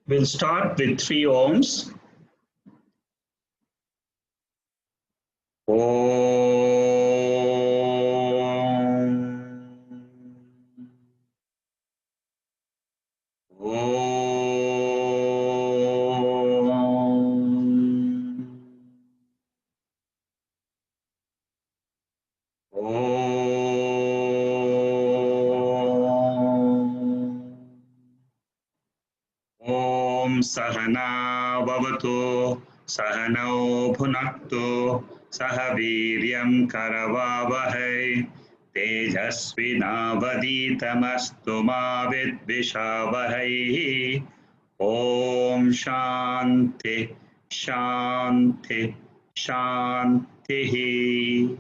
We'll start with 3 ohms. Sahana Bhavatu Sahanau Bhunaktu Sahaviryam Karavavahai Tejasvinavaditamastu ma vidvishavahai. Om Shanti Shanti Shanti.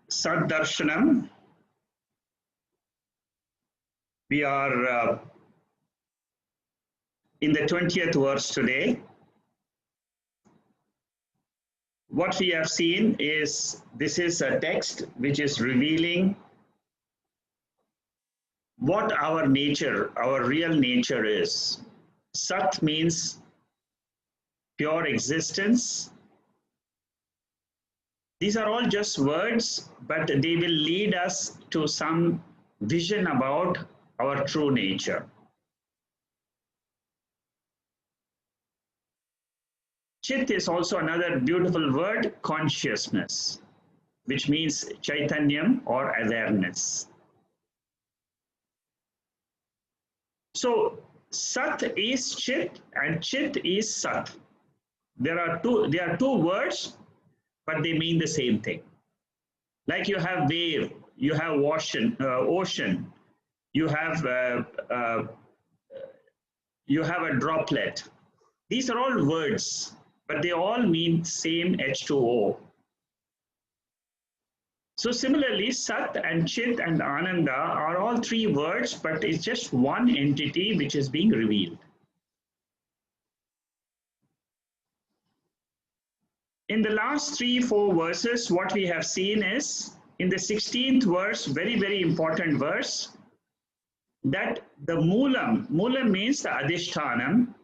Saddarshanam. We are in the 20th verse today. What we have seen is this is a text which is revealing what our nature, our real nature is. Sat means pure existence. These are all just words, but they will lead us to some vision about our true nature. Chit is also another beautiful word, consciousness, which means chaitanyam or awareness. So Sat is Chit and Chit is Sat. There are two words, but they mean the same thing. Like you have wave, you have ocean, you have a droplet. These are all words, but they all mean same H2O. So similarly, Sat and Chit and Ananda are all three words, but it's just one entity which is being revealed. In the last 3-4 verses, what we have seen is, in the 16th verse, very, very important verse, that the Moolam means the Adhishtanam,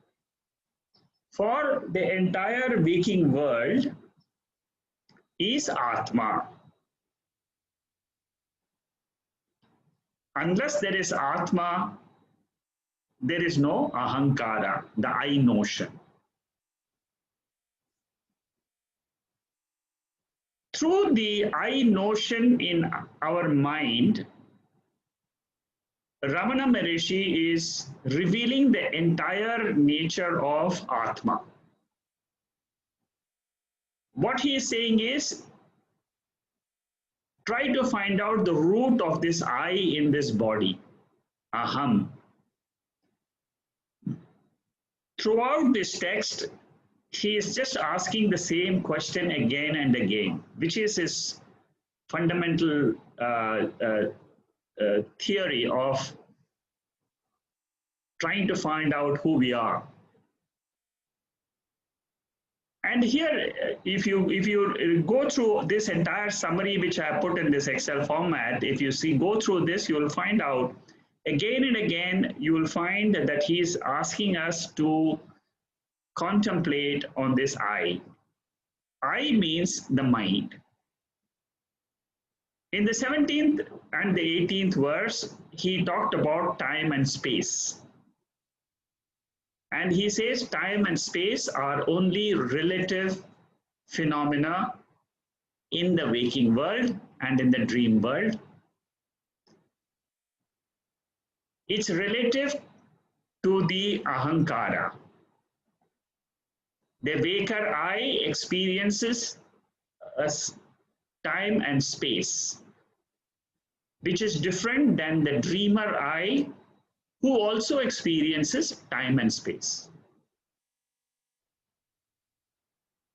for the entire waking world is Atma. Unless there is Atma, there is no Ahankara, the I notion. Through the I notion in our mind, Ramana Maharishi is revealing the entire nature of Atma. What he is saying is, try to find out the root of this I in this body, Aham. Throughout this text, he is just asking the same question again and again, which is his fundamental theory of trying to find out who we are. And here, if you go through this entire summary which I have put in this Excel format, if you go through this, you will find out again and again, you will find that he is asking us to contemplate on this I. I means the mind. In the 17th and the 18th verse, he talked about time and space. And he says time and space are only relative phenomena in the waking world and in the dream world. It's relative to the Ahankara. The waker I experiences time and space, which is different than the dreamer I, who also experiences time and space.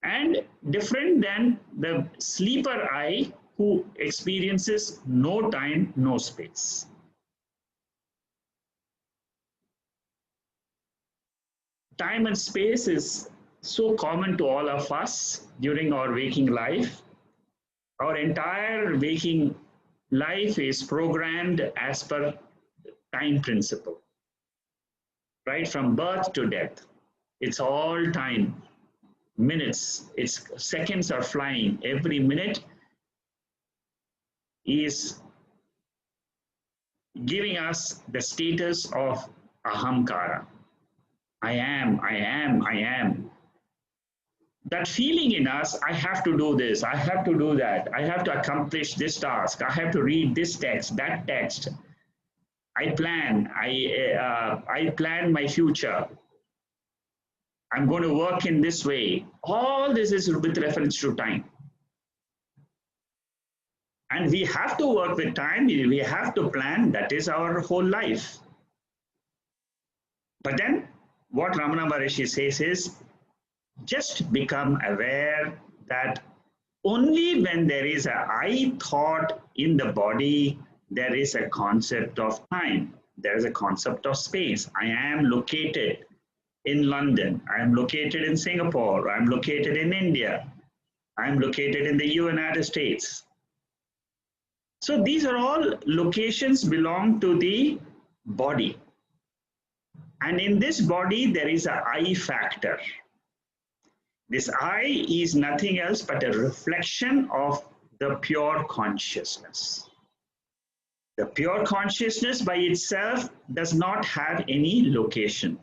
And different than the sleeper I, who experiences no time, no space. Time and space is so common to all of us during our waking life. Our entire waking life is programmed as per time principle, right? From birth to death. It's all time, minutes, it's seconds are flying. Every minute is giving us the status of ahamkara. I am, I am, I am. That feeling in us, I have to do this, I have to do that, I have to accomplish this task, I have to read this text, that text. I plan my future. I'm going to work in this way. All this is with reference to time. And we have to work with time. We have to plan. That is our whole life. But then what Ramana Maharishi says is just become aware that only when there is a I thought in the body, there is a concept of time. There is a concept of space. I am located in London. I am located in Singapore. I am located in India. I am located in the United States. So these are all locations belong to the body. And in this body, there is a I factor. This I is nothing else but a reflection of the pure consciousness. The pure consciousness by itself does not have any location.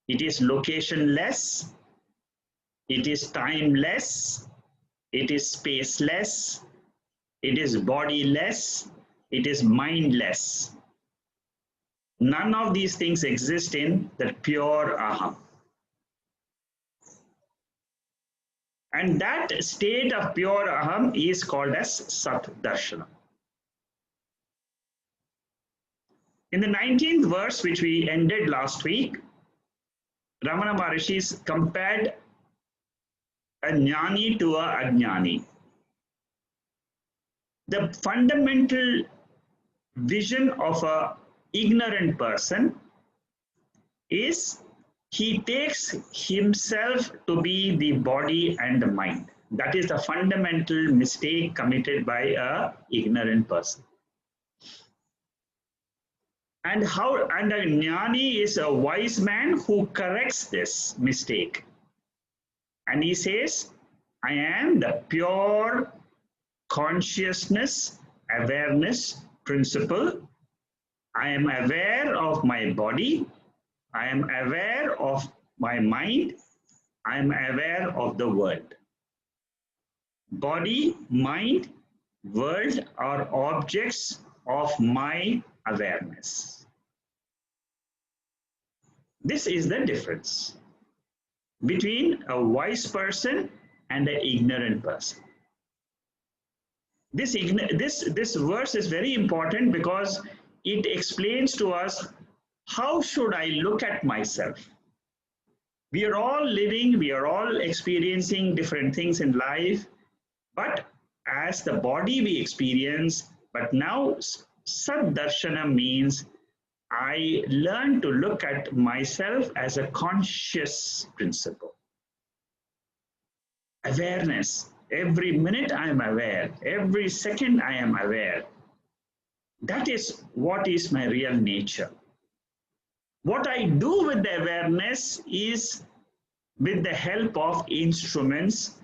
It is locationless, it is timeless, it is spaceless, it is bodiless, it is mindless. None of these things exist in the pure aham. And that state of pure aham is called as Saddarshanam. In the 19th verse, which we ended last week, Ramana Maharishi compared a jnani to a ajnani. The fundamental vision of a ignorant person is he takes himself to be the body and the mind. That is the fundamental mistake committed by a ignorant person. And a jnani is a wise man who corrects this mistake. And he says, I am the pure consciousness, awareness principle. I am aware of my body. I am aware of my mind. I am aware of the world. Body, mind, world are objects of my awareness. This is the difference between a wise person and an ignorant person. This verse is very important because it explains to us how should I look at myself. We are all living, we are all experiencing different things in life, but as the body we experience, but now Saddarshanam means I learn to look at myself as a conscious principle. Awareness. Every minute I am aware. Every second I am aware. That is what is my real nature. What I do with the awareness is with the help of instruments,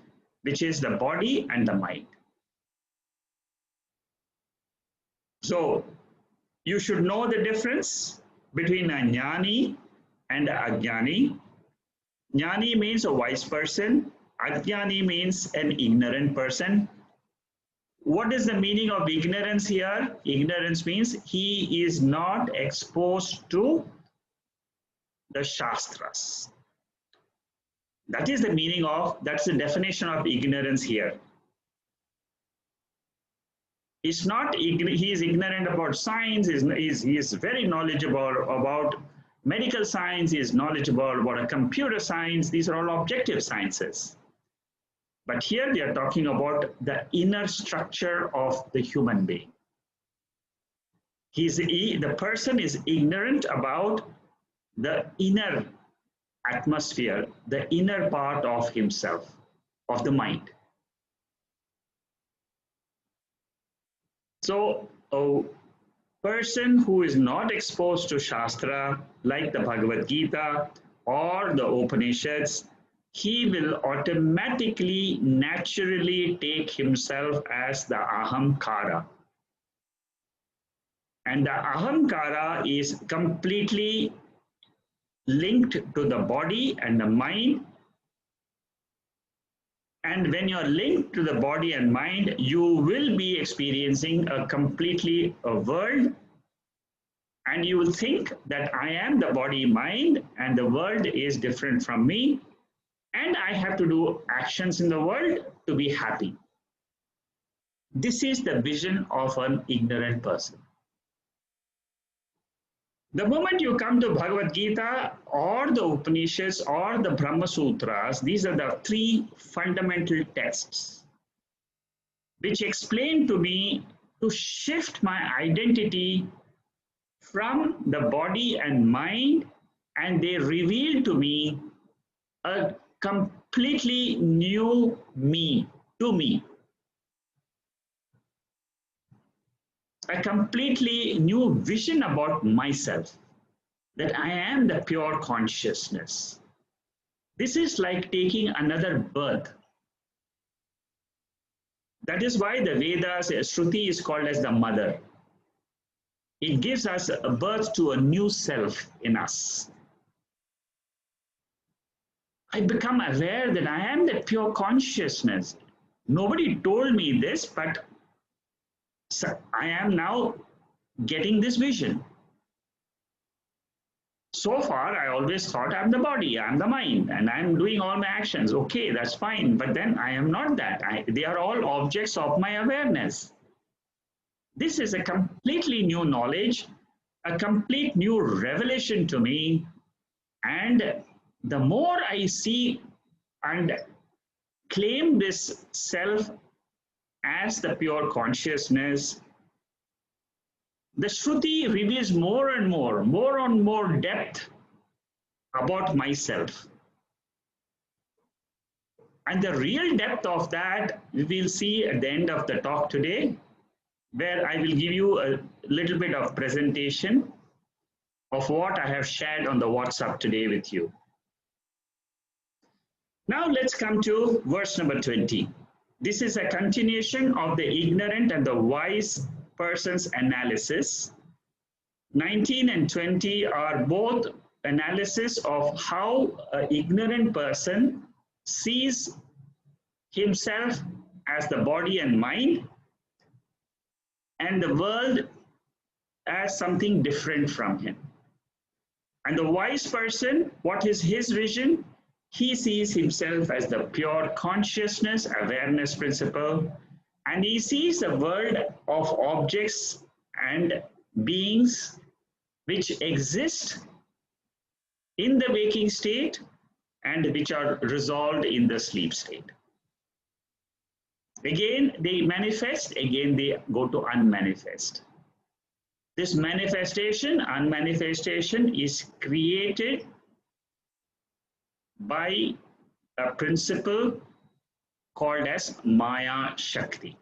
which is the body and the mind. So you should know the difference between a jnani and a ajnani. Jnani means a wise person. Ajnani means an ignorant person. What is the meaning of ignorance here? Ignorance means he is not exposed to the Shastras. That is the meaning of, that's the definition of ignorance here. He's not, he is ignorant about science, he is very knowledgeable about medical science, he is knowledgeable about a computer science. These are all objective sciences. But here we are talking about the inner structure of the human being. The person is ignorant about the inner atmosphere, the inner part of himself, of the mind. So a person who is not exposed to Shastra, like the Bhagavad Gita or the Upanishads, he will automatically, naturally take himself as the ahamkara. And the ahamkara is completely linked to the body and the mind. And when you're linked to the body and mind, you will be experiencing a completely a world, and you will think that I am the body mind and the world is different from me, and I have to do actions in the world to be happy. This is the vision of an ignorant person. The moment you come to Bhagavad Gita or the Upanishads or the Brahma Sutras, these are the three fundamental texts which explain to me to shift my identity from the body and mind, and they reveal to me a completely new me, to me. A completely new vision about myself, that I am the pure consciousness. This is like taking another birth. That is why the Vedas, Shruti is called as the mother. It gives us a birth to a new self in us. I become aware that I am the pure consciousness. Nobody told me this, but I am now getting this vision. So far, I always thought I'm the body, I'm the mind, and I'm doing all my actions. Okay, that's fine. But then I am not that. They are all objects of my awareness. This is a completely new knowledge, a complete new revelation to me. And the more I see and claim this self as the pure consciousness, the Shruti reveals more and more depth about myself. And the real depth of that we will see at the end of the talk today, where I will give you a little bit of presentation of what I have shared on the WhatsApp today with you. Now let's come to verse number 20. This is a continuation of the ignorant and the wise person's analysis. 19 and 20 are both analysis of how an ignorant person sees himself as the body and mind, and the world as something different from him. And the wise person, what is his vision? He sees himself as the pure consciousness, awareness principle, and he sees a world of objects and beings which exist in the waking state and which are resolved in the sleep state. Again, they manifest, again, they go to unmanifest. This manifestation, unmanifestation is created by a principle called as Maya Shakti.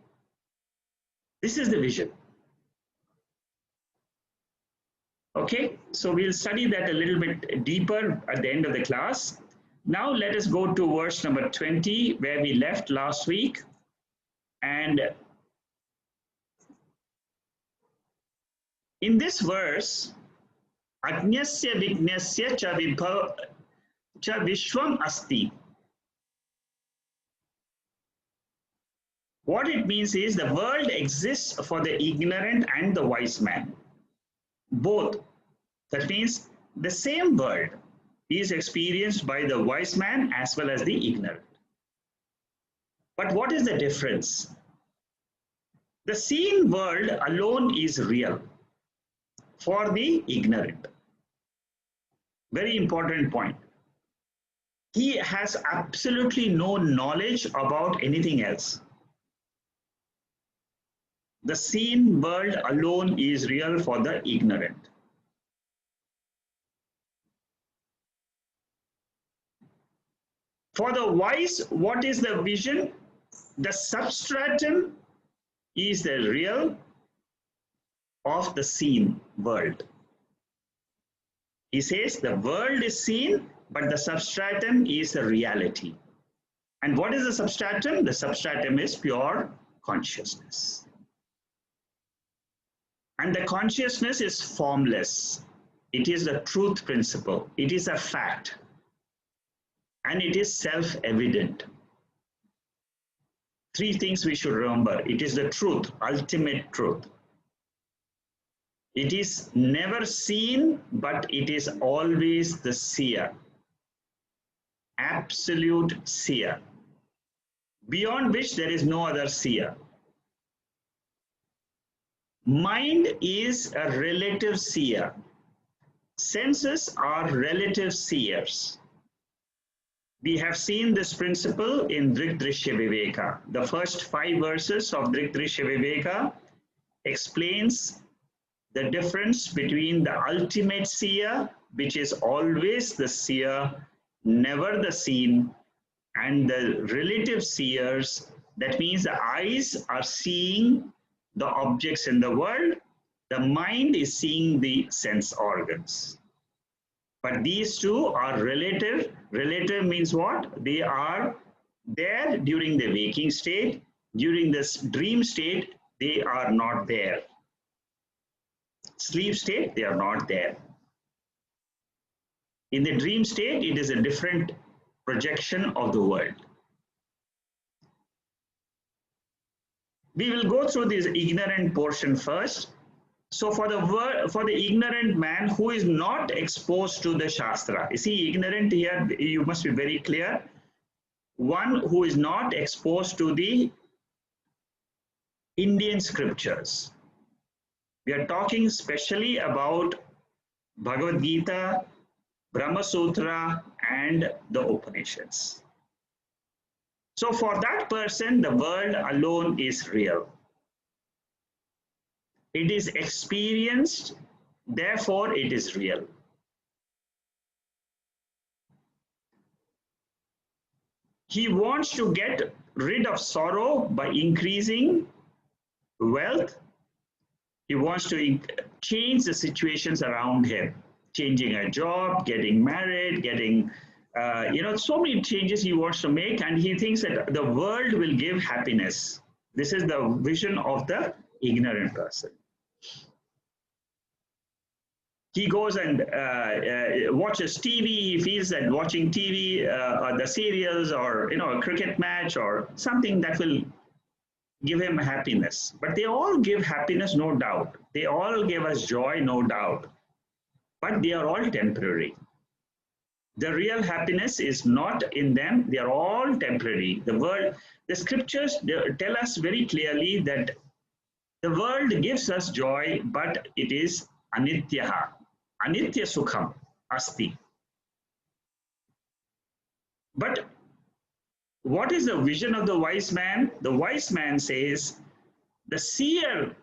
This is the vision. Okay, so we'll study that a little bit deeper at the end of the class. Now let us go to verse number 20, where we left last week. And in this verse, Ajnasya Vignasya cha Vishwam Asti. What it means is the world exists for the ignorant and the wise man. Both. That means the same world is experienced by the wise man as well as the ignorant. But what is the difference? The seen world alone is real for the ignorant. Very important point. He has absolutely no knowledge about anything else. The seen world alone is real for the ignorant. For the wise, what is the vision? The substratum is the real, of the seen world. He says the world is seen, but the substratum is the reality. And what is the substratum? The substratum is pure consciousness. And the consciousness is formless. It is the truth principle. It is a fact. And it is self-evident. Three things we should remember. It is the truth, ultimate truth. It is never seen, but it is always the seer. Absolute seer. Beyond which there is no other seer. Mind is a relative seer. Senses are relative seers. We have seen this principle in Drik-Drishya Viveka. The first 5 verses of Drik-Drishya Viveka explains the difference between the ultimate seer, which is always the seer, never the seen, and the relative seers. That means the eyes are seeing the objects in the world, the mind is seeing the sense organs. But these two are relative. Relative means what? They are there during the waking state. During this dream state, they are not there. Sleep state, they are not there. In the dream state, it is a different projection of the world. We will go through this ignorant portion first. So for the ignorant man who is not exposed to the Shastra, you see, ignorant here, you must be very clear. One who is not exposed to the Indian scriptures. We are talking specially about Bhagavad Gita, Brahma Sutra, and the Upanishads. So for that person, the world alone is real. It is experienced, therefore it is real. He wants to get rid of sorrow by increasing wealth. He wants to change the situations around him, changing a job, getting married, getting, so many changes he wants to make, and he thinks that the world will give happiness. This is the vision of the ignorant person. He goes and watches TV. He feels that watching TV, or the serials, or a cricket match, or something that will give him happiness. But they all give happiness, no doubt. They all give us joy, no doubt. But they are all temporary. The real happiness is not in them. They are all temporary. The scriptures tell us very clearly that the world gives us joy, but it is anityaha. Anitya sukham asti. But what is the vision of the wise man? The wise man says, the seer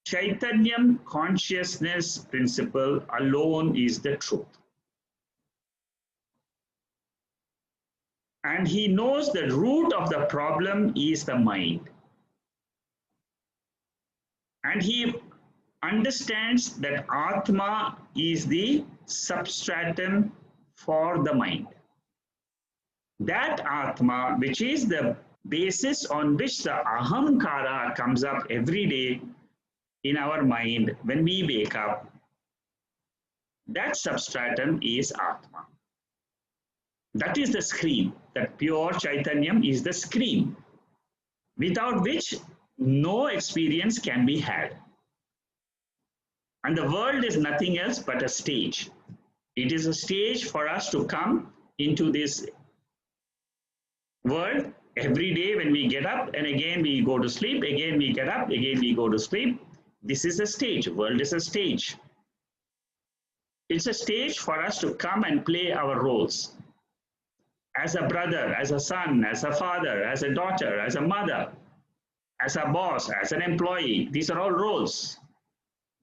Chaitanyam consciousness principle alone is the truth. And he knows the root of the problem is the mind. And he understands that Atma is the substratum for the mind. That Atma, which is the basis on which the Ahamkara comes up every day in our mind when we wake up, that substratum is Atma. That is the screen. That pure Chaitanyam is the screen, without which no experience can be had. And the world is nothing else but a stage. It is a stage for us to come into this world every day when we get up, and again we go to sleep, again we get up, again we go to sleep. This is a stage. World is a stage. It's a stage for us to come and play our roles. As a brother, as a son, as a father, as a daughter, as a mother, as a boss, as an employee. These are all roles.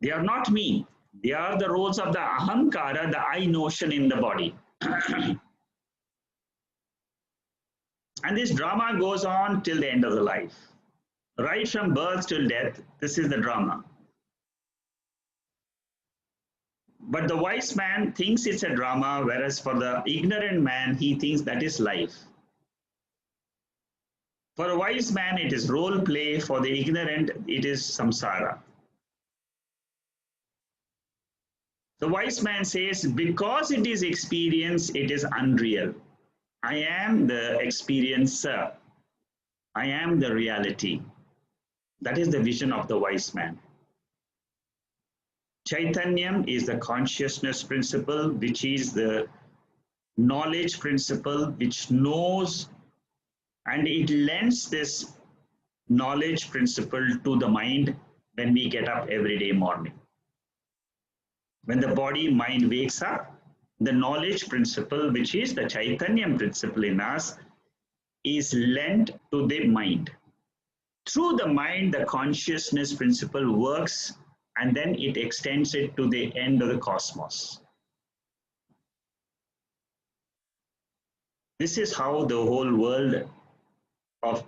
They are not me. They are the roles of the ahamkara, the I notion in the body. And this drama goes on till the end of the life. Right from birth till death, this is the drama. But the wise man thinks it's a drama, whereas for the ignorant man, he thinks that is life. For a wise man, it is role play. For the ignorant, it is samsara. The wise man says, because it is experience, it is unreal. I am the experiencer. I am the reality. That is the vision of the wise man. Chaitanyam is the consciousness principle, which is the knowledge principle, which knows, and it lends this knowledge principle to the mind when we get up every day morning. When the body mind wakes up, the knowledge principle, which is the Chaitanyam principle in us, is lent to the mind. Through the mind, the consciousness principle works, and then it extends it to the end of the cosmos. This is how the whole world of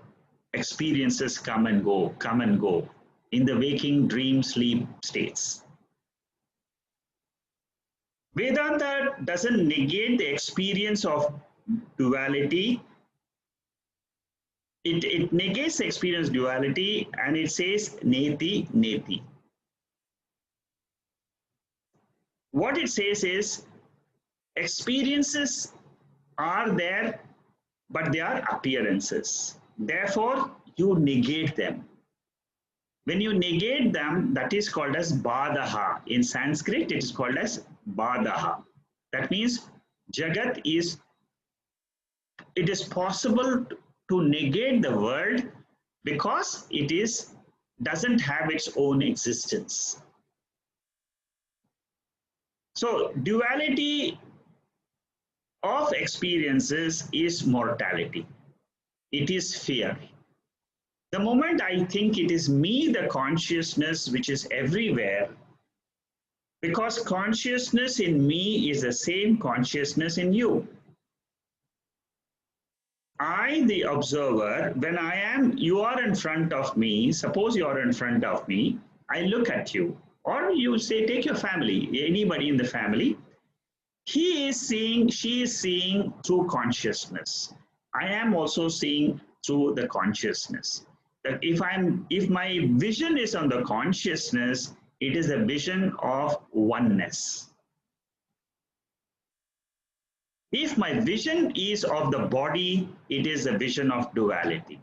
experiences come and go in the waking, dream, sleep states. Vedanta doesn't negate the experience of duality. It negates the experience of duality, and it says neti, neti. What it says is experiences are there, but they are appearances. Therefore, you negate them. When you negate them, that is called as badaha. In Sanskrit, it is called as badaha. That means Jagat is, it is possible to negate the world because it doesn't have its own existence. So duality of experiences is mortality. It is fear. The moment I think it is me, the consciousness, which is everywhere, because consciousness in me is the same consciousness in you. I, the observer, when you are in front of me, suppose you are in front of me, I look at you, or you say, take your family, anybody in the family, he is seeing, she is seeing through consciousness. I am also seeing through the consciousness. That if my vision is on the consciousness, it is a vision of oneness. If my vision is of the body, it is a vision of duality.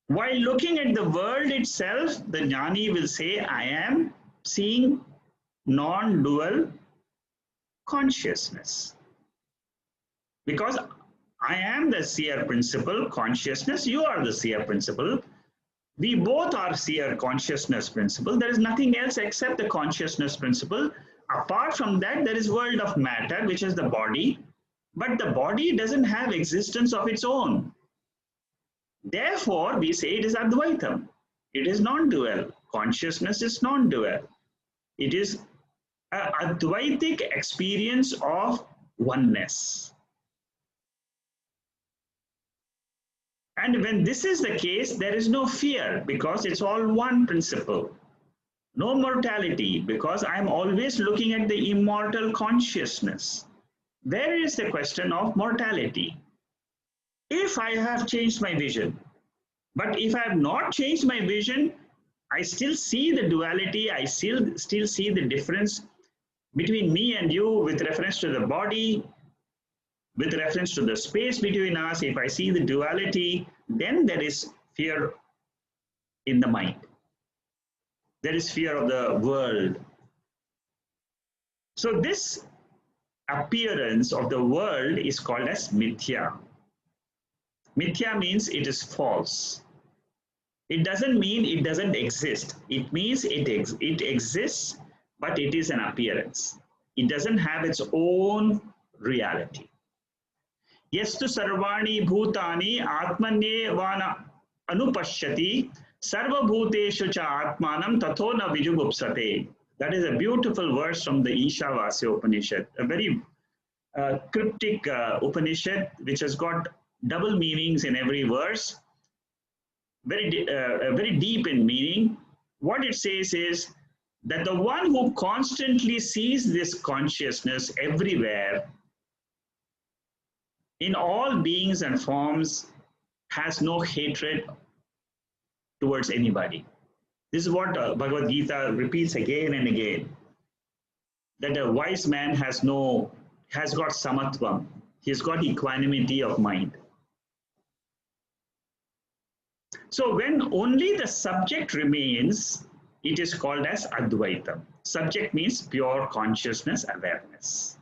While looking at the world itself, the jnani will say, I am seeing non-dual consciousness. Because I am the seer principle, consciousness, you are the seer principle. We both are seer consciousness principle. There is nothing else except the consciousness principle. Apart from that, there is world of matter, which is the body, but the body doesn't have existence of its own. Therefore, we say it is Advaitam. It is non-dual. Consciousness is non-dual. It is an Advaitic experience of oneness. And when this is the case, there is no fear because it's all one principle. No mortality because I'm always looking at the immortal consciousness. There is the question of mortality. If I have changed my vision, but if I have not changed my vision, I still see the duality, I still see the difference between me and you with reference to the body, with reference to the space between us. If I see the duality, then there is fear in the mind. There is fear of the world. So this appearance of the world is called as mithya. Mithya means it is false. It doesn't mean it doesn't exist. It means it exists, but it is an appearance. It doesn't have its own reality. Yastu sarvani bhutani atmanyevana anupashyati sarva bhuteshu cha atmanam tato na vijugupsate. That is a beautiful verse from the Ishavasya Upanishad, a very cryptic Upanishad which has got double meanings in every verse, very deep in meaning. What it says is that the one who constantly sees this consciousness everywhere, in all beings and forms, has no hatred towards anybody. This is what Bhagavad Gita repeats again and again, that a wise man has got samatvam. He's got equanimity of mind. So when only the subject remains, it is called as Advaitam. Subject means pure consciousness, awareness.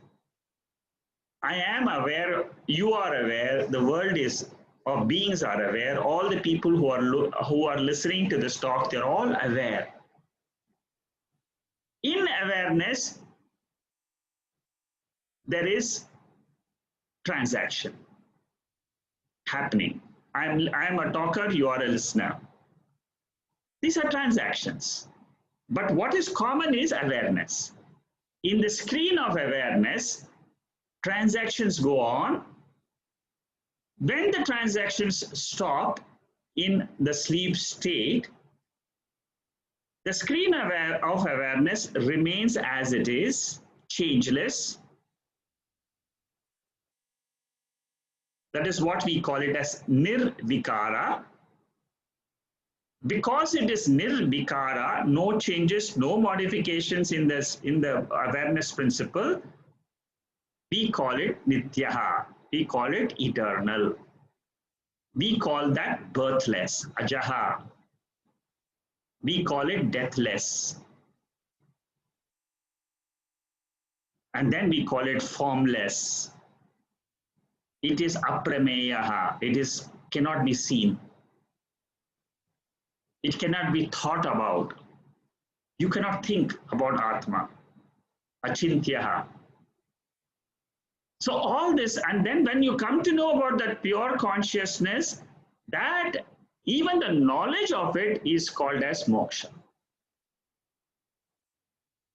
I am aware, you are aware, the world is, or beings are aware, all the people who are listening to this talk, they're all aware. In awareness, there is transaction happening. I'm a talker, you are a listener. These are transactions. But what is common is awareness. In the screen of awareness, transactions go on. When the transactions stop in the sleep state, the screen of awareness remains as it is, changeless. That is what we call it as nirvikara. Because it is nirvikara, no changes, no modifications in the awareness principle, we call it nityaha. We call it eternal. We call that birthless, ajaha. We call it deathless. And then we call it formless. It is aprameyaha. It cannot be seen. It cannot be thought about. You cannot think about Atma. Achintyaha. So all this, and then when you come to know about that pure consciousness, that even the knowledge of it is called as moksha.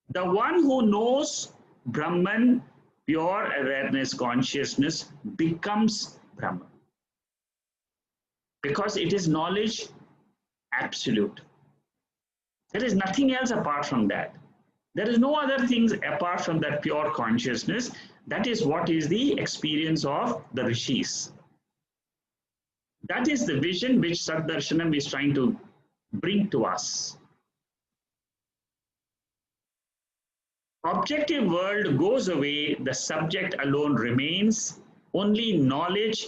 The one who knows Brahman, pure awareness consciousness, becomes Brahman. Because it is knowledge absolute. There is nothing else apart from that. There is no other things apart from that pure consciousness. That is what is the experience of the rishis. That is the vision which Saddarshanam is trying to bring to us. Objective world goes away, the subject alone remains, only knowledge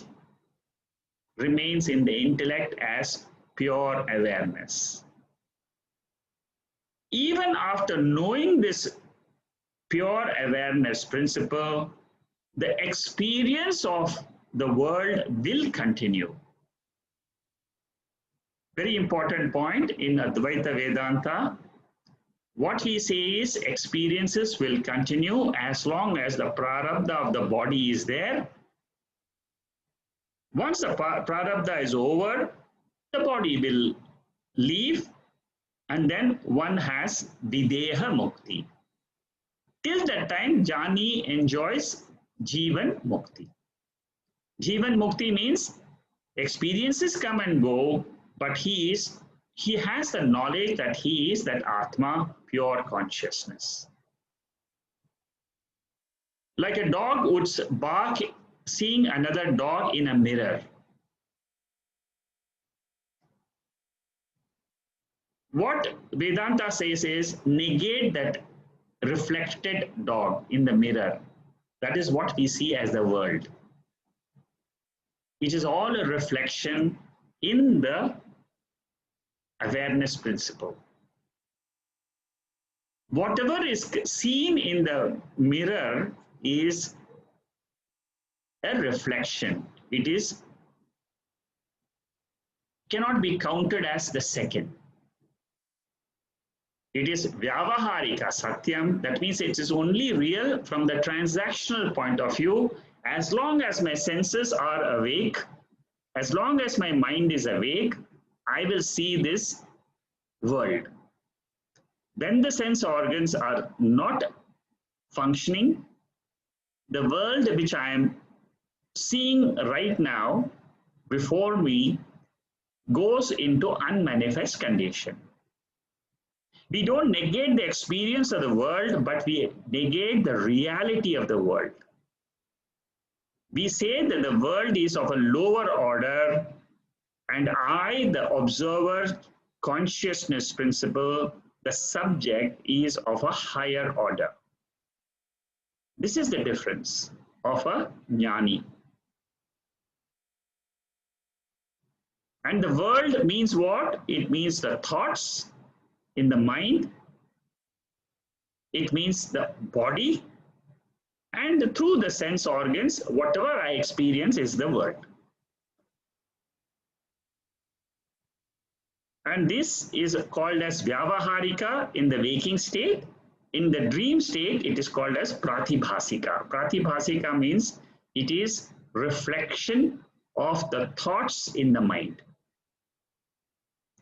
remains in the intellect as pure awareness. Even after knowing this pure awareness principle, the experience of the world will continue. Very important point in Advaita Vedanta. What we say is experiences will continue as long as the prarabdha of the body is there. Once the prarabdha is over, the body will leave, and then one has videha mukti. Till that time, Jani enjoys Jivan Mukti. Jivan Mukti means experiences come and go, but he has the knowledge that he is that Atma, pure consciousness. Like a dog would bark seeing another dog in a mirror. What Vedanta says is negate that reflected dog in the mirror. That is what we see as the world. It is all a reflection in the awareness principle. Whatever is seen in the mirror is a reflection. It cannot be counted as the second. It is vyavaharika satyam. That means it is only real from the transactional point of view. As long as my senses are awake, as long as my mind is awake, I will see this world. When the sense organs are not functioning, the world which I am seeing right now before me goes into unmanifest condition. We don't negate the experience of the world, but we negate the reality of the world. We say that the world is of a lower order, and I, the observer, consciousness principle, the subject, is of a higher order. This is the difference of a jnani. And the world means what? It means the thoughts in the mind, it means the body, and through the sense organs, whatever I experience is the world. And this is called as vyavaharika in the waking state. In the dream state, it is called as pratibhasika. Pratibhasika means it is reflection of the thoughts in the mind.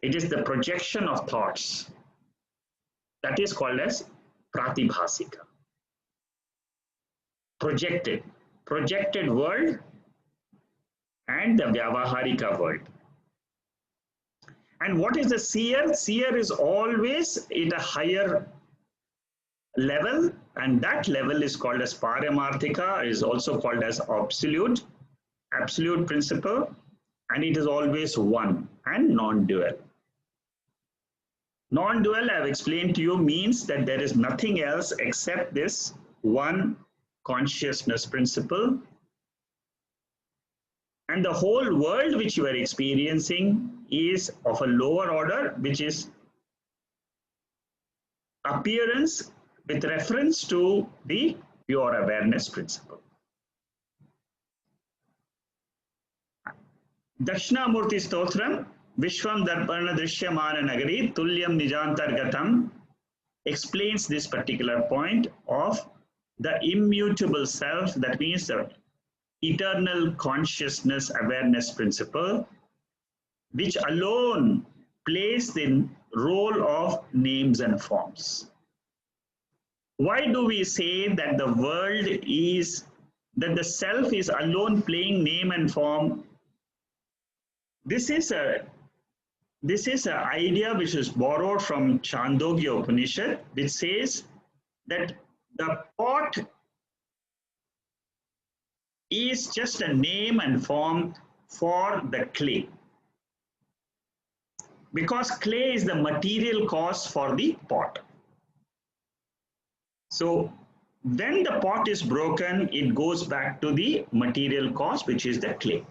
It is the projection of thoughts. That is called as pratibhasika. Projected world and the vyavaharika world. And what is the seer? Seer is always at a higher level, and that level is called as paramarthika, is also called as absolute principle, and it is always one and non-dual. Non-dual, I have explained to you, means that there is nothing else except this one consciousness principle, and the whole world which you are experiencing is of a lower order, which is appearance with reference to the pure awareness principle. Dakshinamurti Stotram, Vishwam Darpana Drishyamana Nagari, Tulyam Nijantargatam, explains this particular point of the immutable self, that means the eternal consciousness awareness principle, which alone plays the role of names and forms. Why do we say that the world is, that the self is alone playing name and form? This is an idea which is borrowed from Chandogya Upanishad, which says that the pot is just a name and form for the clay, because clay is the material cause for the pot. So when the pot is broken, it goes back to the material cause, which is the clay.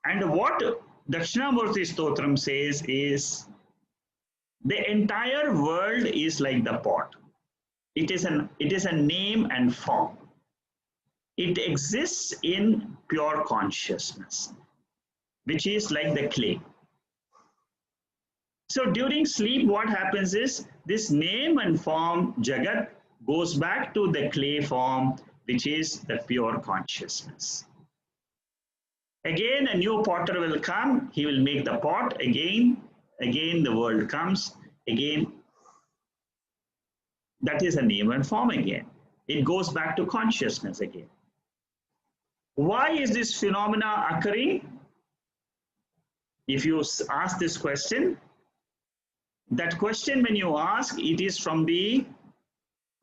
And what Dakshinamurti Stotram says is the entire world is like the pot. It is a name and form. It exists in pure consciousness, which is like the clay. So during sleep, what happens is this name and form, Jagat, goes back to the clay form, which is the pure consciousness. Again, a new potter will come, he will make the pot, again the world comes, again, that is a name and form again. It goes back to consciousness again. Why is this phenomena occurring? If you ask this question, that question when you ask, it is from the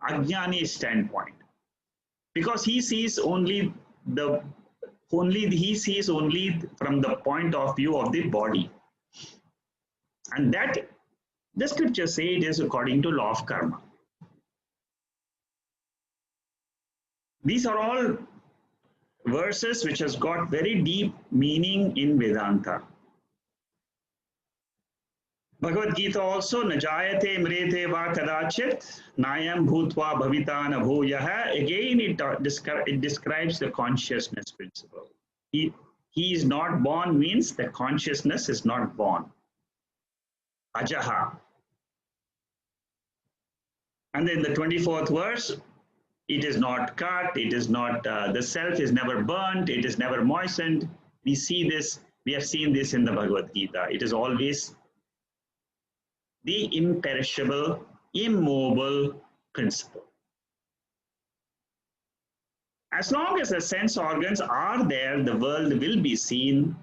Ajnani standpoint, because he sees only from the point of view of the body, and that the scriptures say it is according to law of karma. These are all verses which has got very deep meaning in Vedanta. Bhagavad Gita also, Najayate mrete va kadachit, nayam bhutva bhavita na bhuyaha. Again, it describes the consciousness principle. He is not born means the consciousness is not born. Ajaha. And then the 24th verse, it is not cut, it is not, the self is never burnt, it is never moistened. We see this, we have seen this in the Bhagavad Gita. It is always the imperishable, immobile principle. As long as the sense organs are there, the world will be seen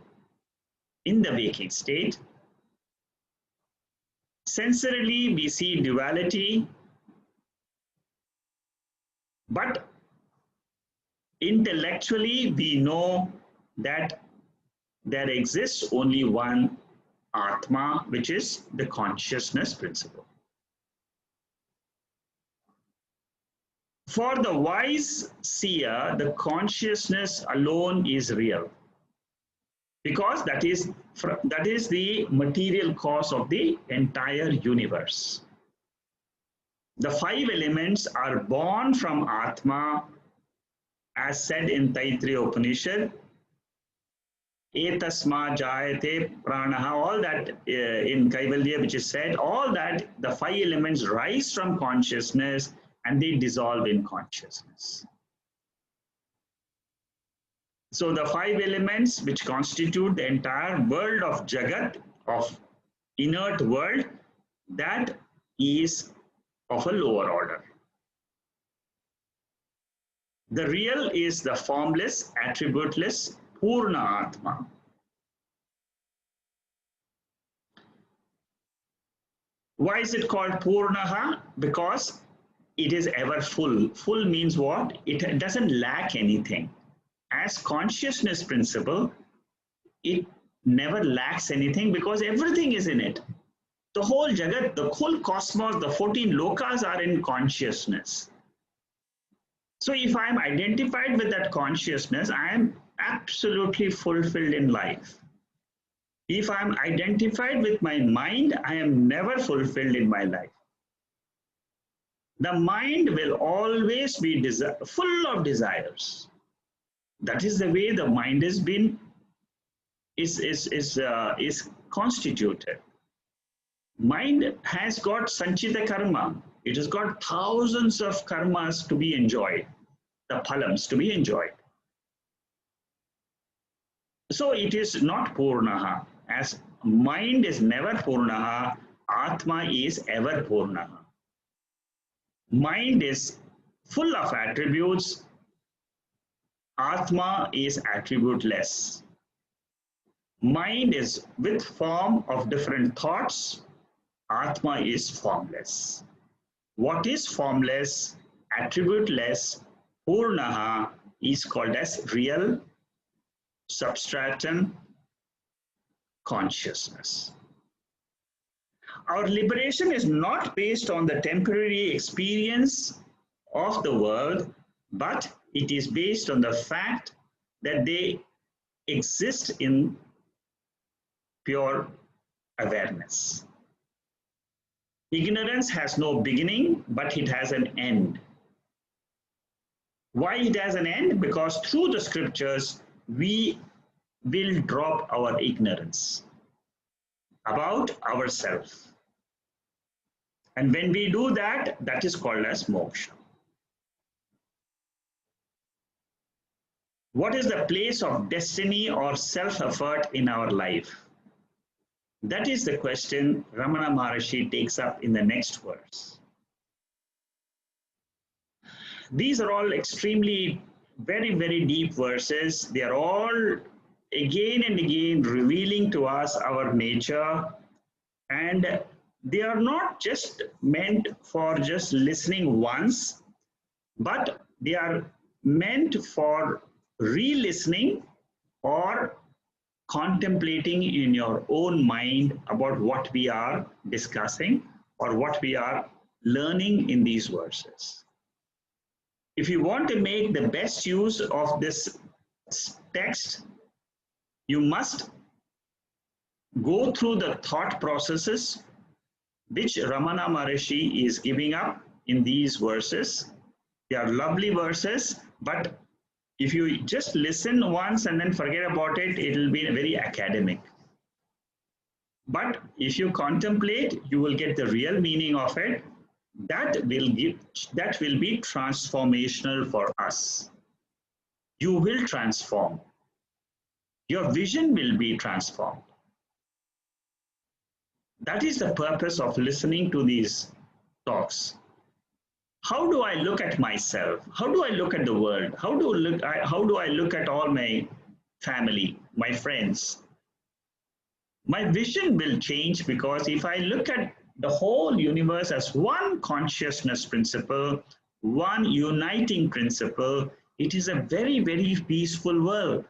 in the waking state. Sensorily, we see duality, but intellectually, we know that there exists only one Atma, which is the consciousness principle. For the wise seer, the consciousness alone is real, because that is the material cause of the entire universe. The five elements are born from Atma, as said in Taittiriya Upanishad. Etasma jayate pranaha, all that in Kaivalya, which is said, all that the five elements rise from consciousness and they dissolve in consciousness. So the five elements which constitute the entire world of Jagat, of inert world, that is of a lower order. The real is the formless, attributeless, Purna Atma. Why is it called Purnaha? Because it is ever full. Full means what? It doesn't lack anything. As consciousness principle, it never lacks anything because everything is in it. The whole Jagat, the whole cosmos, the 14 lokas are in consciousness. So if I am identified with that consciousness, I am absolutely fulfilled in life. If I am identified with my mind, I am never fulfilled in my life. The mind will always be full of desires. That is the way the mind has been is constituted. Mind has got sanchita karma. It has got thousands of karmas to be enjoyed, the phalams to be enjoyed. So it is not Purnaha. As mind is never Purnaha, Atma is ever Purnaha. Mind is full of attributes. Atma is attributeless. Mind is with form of different thoughts. Atma is formless. What is formless, attributeless, Purnaha is called as real substratum consciousness. Our liberation is not based on the temporary experience of the world, but it is based on the fact that they exist in pure awareness. Ignorance has no beginning, but it has an end. Why it has an end? Because through the scriptures, we will drop our ignorance about ourselves. And when we do that, that is called as moksha. What is the place of destiny or self-effort in our life? That is the question Ramana Maharshi takes up in the next verse. These are all extremely, very, very deep verses. They are all again and again revealing to us our nature, and they are not just meant for just listening once, but they are meant for re-listening or contemplating in your own mind about what we are discussing or what we are learning in these verses. If you want to make the best use of this text, you must go through the thought processes which Ramana Maharshi is giving up in these verses. They are lovely verses, but if you just listen once and then forget about it, it will be very academic. But if you contemplate, you will get the real meaning of it. That will be transformational for us. You will transform. Your vision will be transformed. That is the purpose of listening to these talks. How do I look at myself? How do I look at the world? How do I look at all my family, my friends? My vision will change, because if I look at the whole universe as one consciousness principle, one uniting principle. It is a very, very peaceful world.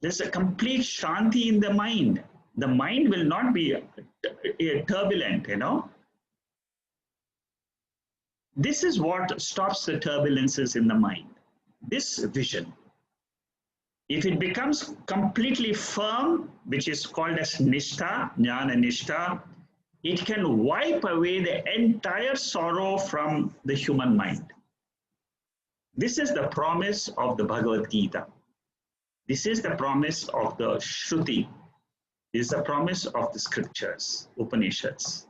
There's a complete shanti in the mind. The mind will not be turbulent, you know. This is what stops the turbulences in the mind. This vision. If it becomes completely firm, which is called as nishtha, jnana nishtha, it can wipe away the entire sorrow from the human mind. This is the promise of the Bhagavad Gita. This is the promise of the Shruti. This is the promise of the scriptures, Upanishads.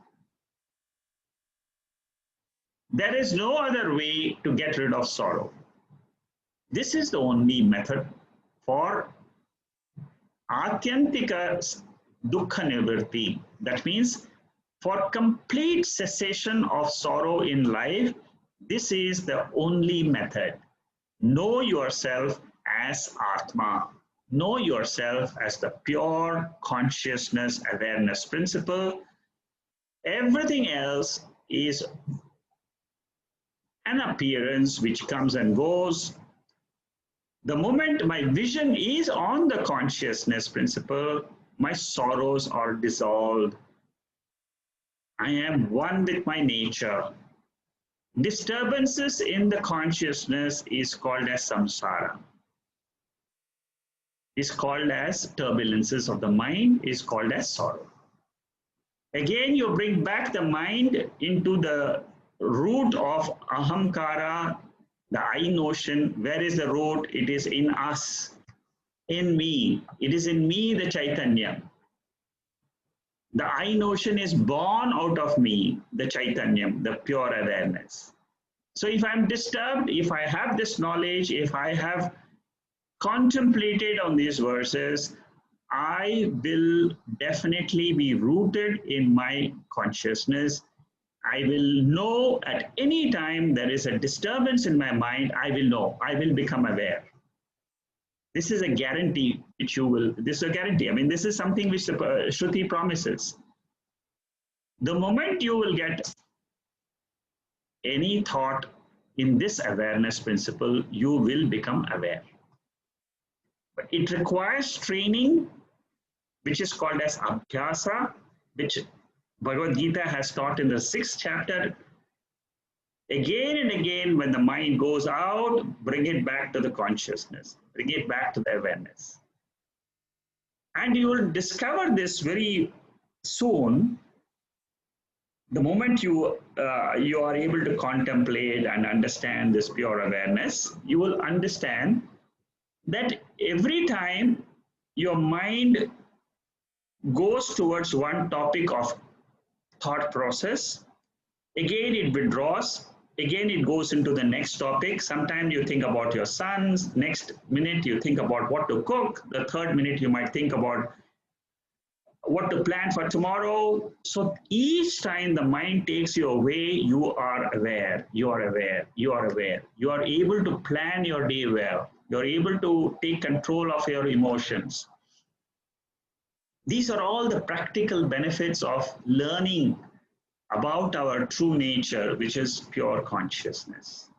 There is no other way to get rid of sorrow. This is the only method for Atyantika Dukkha Nivritti. That means for complete cessation of sorrow in life, this is the only method. Know yourself as Atma. Know yourself as the pure consciousness awareness principle. Everything else is an appearance which comes and goes. The moment my vision is on the consciousness principle, my sorrows are dissolved. I am one with my nature. Disturbances in the consciousness is called as samsara. Is called as turbulences of the mind, is called as sorrow. Again, you bring back the mind into the root of ahamkara, the I notion. Where is the root? It is in us, in me. It is in me, the Chaitanya. The I notion is born out of me, the Chaitanyam, the pure awareness. So if I'm disturbed, if I have this knowledge, if I have contemplated on these verses, I will definitely be rooted in my consciousness. I will know at any time there is a disturbance in my mind, I will know, I will become aware. This is a guarantee which you will, this is a guarantee. I mean, this is something which the Shruti promises. The moment you will get any thought in this awareness principle, you will become aware. But it requires training, which is called as abhyasa, which Bhagavad Gita has taught in the 6th chapter. Again and again, when the mind goes out, bring it back to the consciousness, bring it back to the awareness. And you will discover this very soon. The moment you are able to contemplate and understand this pure awareness, you will understand that every time your mind goes towards one topic of thought process, again it withdraws, again it goes into the next topic. Sometimes you think about your sons, next minute you think about what to cook, the third minute you might think about what to plan for tomorrow. So each time the mind takes you away, you are aware, you are aware, you are aware. You are able to plan your day well. You are able to take control of your emotions. These are all the practical benefits of learning about our true nature, which is pure consciousness.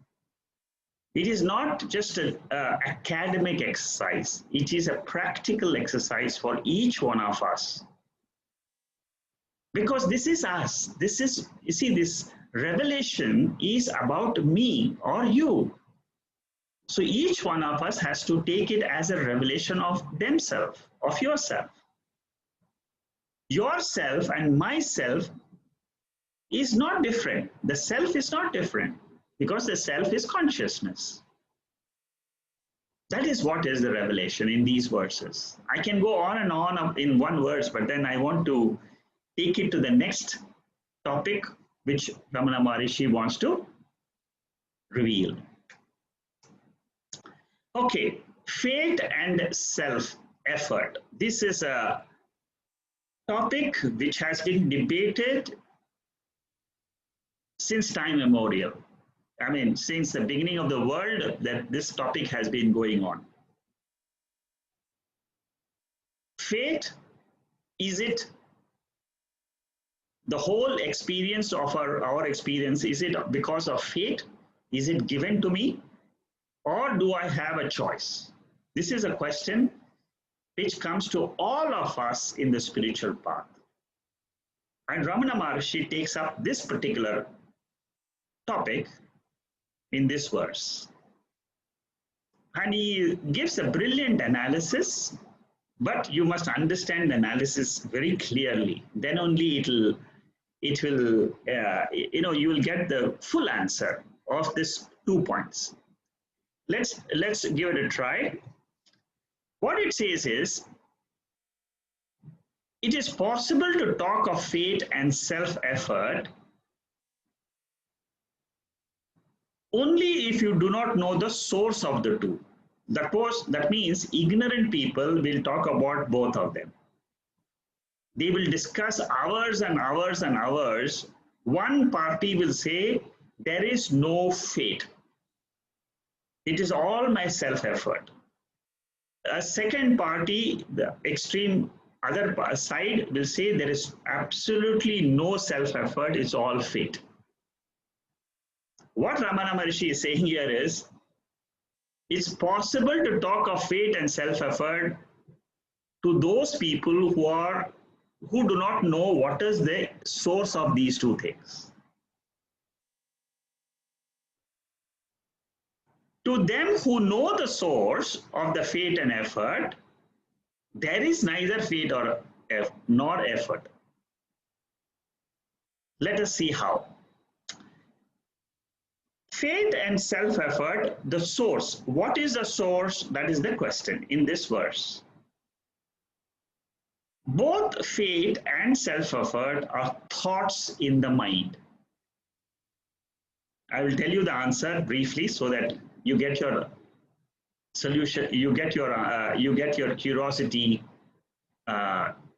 It is not just an academic exercise. It is a practical exercise for each one of us. Because this is us. This is, you see, this revelation is about me or you. So each one of us has to take it as a revelation of themselves, of yourself. Yourself and myself is not different. The self is not different because the self is consciousness. That is what is the revelation in these verses. I can go on and on in one verse, but then I want to take it to the next topic, which Ramana Maharishi wants to reveal. Okay, fate and self-effort. This is a topic which has been debated since time immemorial. I mean, since the beginning of the world, that this topic has been going on. Fate, is it The whole experience of our experience, is it because of fate? Is it given to me? Or do I have a choice? This is a question which comes to all of us in the spiritual path. And Ramana Maharshi takes up this particular topic in this verse. And he gives a brilliant analysis, but you must understand the analysis very clearly. Then only you will get the full answer of these 2 points. Let's give it a try. What it says is, it is possible to talk of fate and self-effort only if you do not know the source of the two. That means ignorant people will talk about both of them. They will discuss hours and hours and hours. One party will say, there is no fate. It is all my self-effort. A second party, the extreme other side, will say there is absolutely no self-effort, it's all fate. What Ramana Maharshi is saying here is, it's possible to talk of fate and self-effort to those people who do not know what is the source of these two things. To them who know the source of the fate and effort, there is neither fate nor effort. Let us see how. Fate and self-effort, the source. What is the source? That is the question in this verse. Both fate and self-effort are thoughts in the mind. I will tell you the answer briefly so that you get your solution, you get your curiosity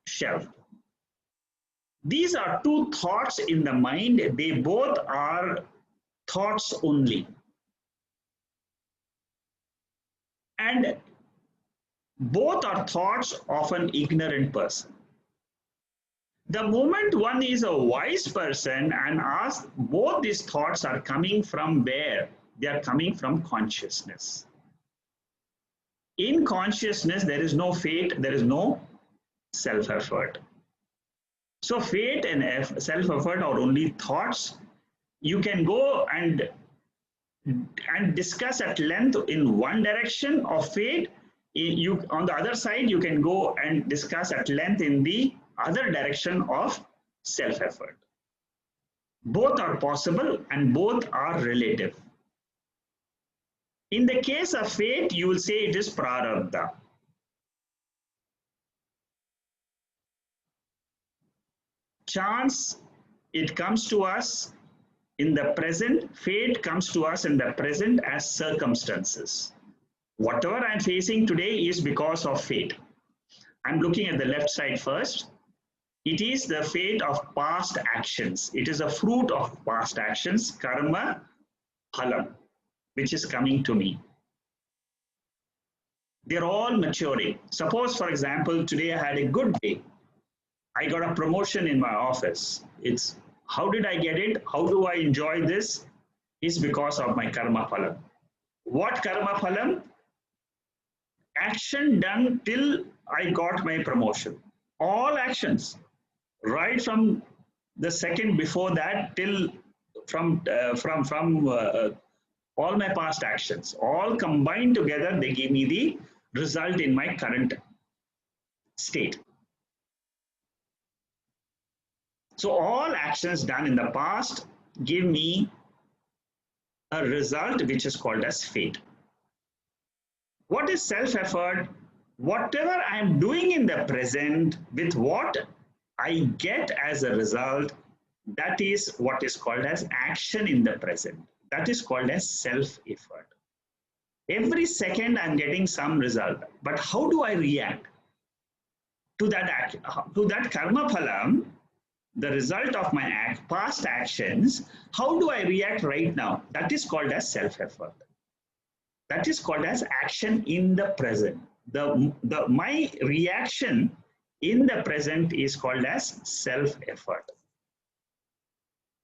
shelved. These are two thoughts in the mind. They both are thoughts only. And both are thoughts of an ignorant person. The moment one is a wise person and asks, both these thoughts are coming from where? They are coming from consciousness. In consciousness, there is no fate, there is no self-effort. So fate and self-effort are only thoughts. You can go and discuss at length in one direction of fate. On the other side, you can go and discuss at length in the other direction of self-effort. Both are possible and both are relative. In the case of fate, you will say it is prarabdha. Chance, it comes to us in the present. Fate comes to us in the present as circumstances. Whatever I'm facing today is because of fate. I'm looking at the left side first. It is the fate of past actions. It is a fruit of past actions, karma, phalam, which is coming to me. They're all maturing. Suppose, for example, today I had a good day. I got a promotion in my office. It's how did I get it? How do I enjoy this? It's because of my karma phalam. What karma phalam? Action done till I got my promotion. All actions, right from the second before that till from all my past actions, all combined together, they give me the result in my current state. So all actions done in the past give me a result which is called as fate. What is self-effort? Whatever I am doing in the present with what I get as a result, that is what is called as action in the present. That is called as self-effort. Every second I'm getting some result, but how do I react to that karma phalam, the result of my past actions? How do I react right now? That is called as self-effort. That is called as action in the present. My reaction in the present is called as self-effort.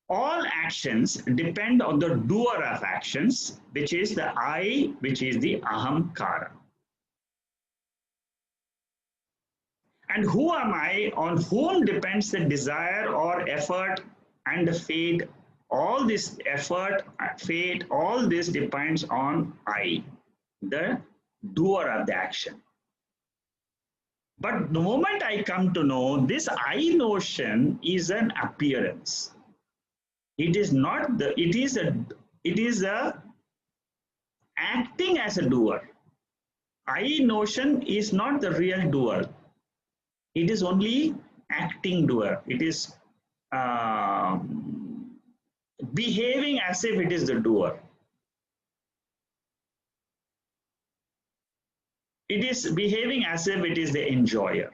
All actions depend on the doer of actions, which is the I, which is the ahamkara. And who am I? On whom depends the desire or effort and the fate? All this effort, fate, all this depends on I, the doer of the action. But the moment I come to know this I notion is an appearance. It is not the, it is a acting as a doer. I notion is not the real doer. It is only acting doer. It is behaving as if it is the doer. It is behaving as if it is the enjoyer.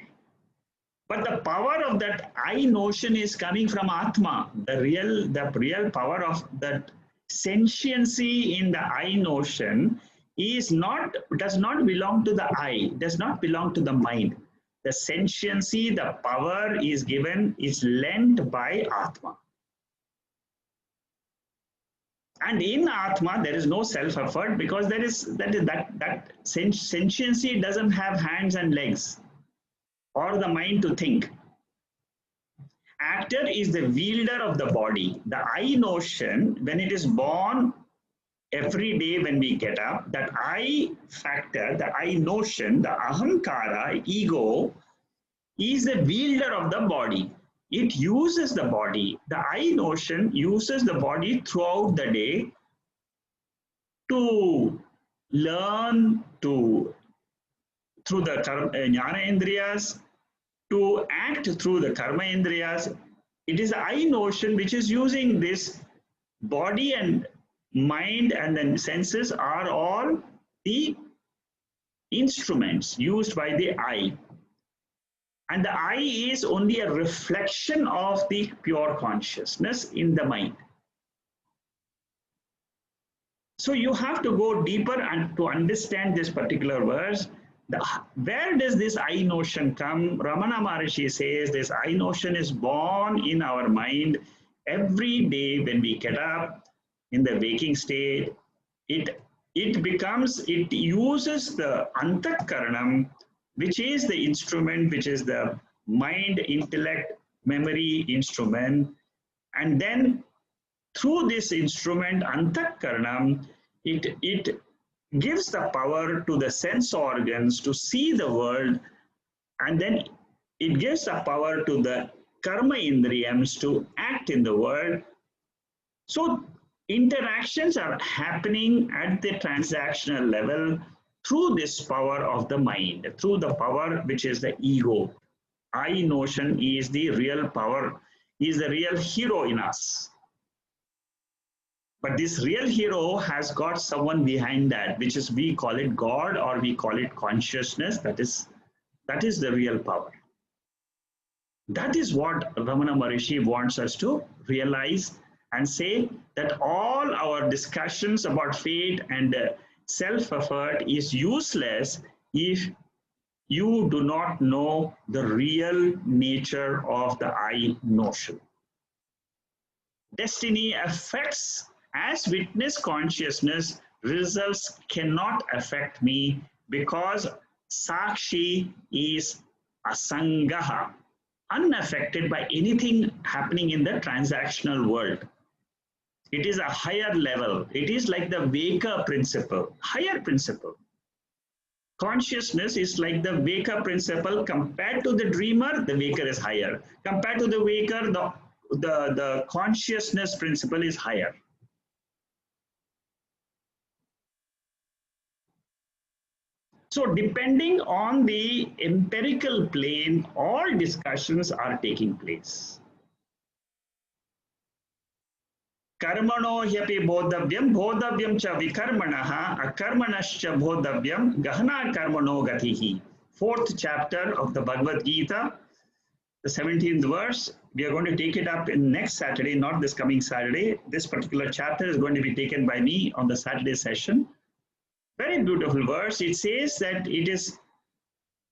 But the power of that I notion is coming from Atma. The real power of that sentiency in the I notion does not belong to the I, does not belong to the mind. The sentiency, the power is lent by Atma. And in Atma, there is no self-effort because that sentiency doesn't have hands and legs or the mind to think. Actor is the wielder of the body. The I notion, when it is born every day when we get up, that I factor, the I notion, the ahamkara, ego, is the wielder of the body. It uses the body. The I notion uses the body throughout the day to learn, through the jnana indriyas, to act through the karma indriyas. It is the I notion which is using this body, and mind and then senses are all the instruments used by the I. And the I is only a reflection of the pure consciousness in the mind. So you have to go deeper and to understand this particular verse. Where does this I notion come? Ramana Maharishi says this I notion is born in our mind every day when we get up in the waking state. It uses the antakaranam, which is the instrument, which is the mind, intellect, memory instrument. And then through this instrument, antakaranam, it gives the power to the sense organs to see the world, and then it gives the power to the karma indriyams to act in the world. So interactions are happening at the transactional level through this power of the mind, through the power which is the ego. I notion is the real power, is the real hero in us. But this real hero has got someone behind that, which is, we call it God or we call it consciousness. That is the real power. That is what Ramana Maharishi wants us to realize and say, that all our discussions about fate and self-effort is useless if you do not know the real nature of the I notion. Destiny affects, as witness consciousness, results cannot affect me because Sakshi is asangaha, unaffected by anything happening in the transactional world. It is a higher level. It is like the Veka principle, higher principle. Consciousness is like the Veka principle. Compared to the dreamer, the Waker is higher. Compared to the Waker, the consciousness principle is higher. So depending on the empirical plane, all discussions are taking place. Karmano hyapi bodhavyam, bodhavyam cha vikarmanaha, akarmanascha bodhavyam, gahana karmano gatihi. Fourth chapter of the Bhagavad Gita, the 17th verse. We are going to take it up in next Saturday, not this coming Saturday. This particular chapter is going to be taken by me on the Saturday session. Very beautiful verse. It says that it is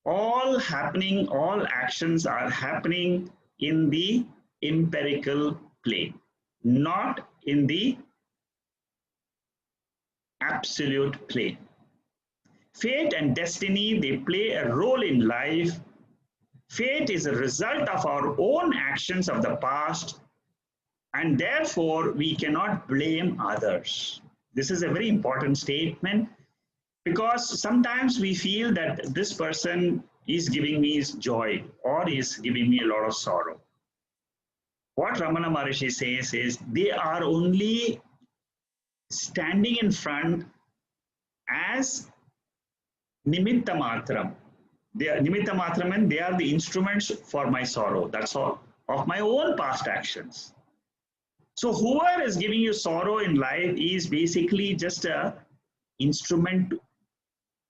all happening, all actions are happening in the empirical plane, not in the absolute plane. Fate and destiny, they play a role in life. Fate is a result of our own actions of the past, and therefore we cannot blame others. This is a very important statement because sometimes we feel that this person is giving me joy or is giving me a lot of sorrow. What Ramana Maharishi says is they are only standing in front as nimitta matram. They are nimitta matram and they are the instruments for my sorrow. That's all, of my own past actions. So whoever is giving you sorrow in life is basically just a instrument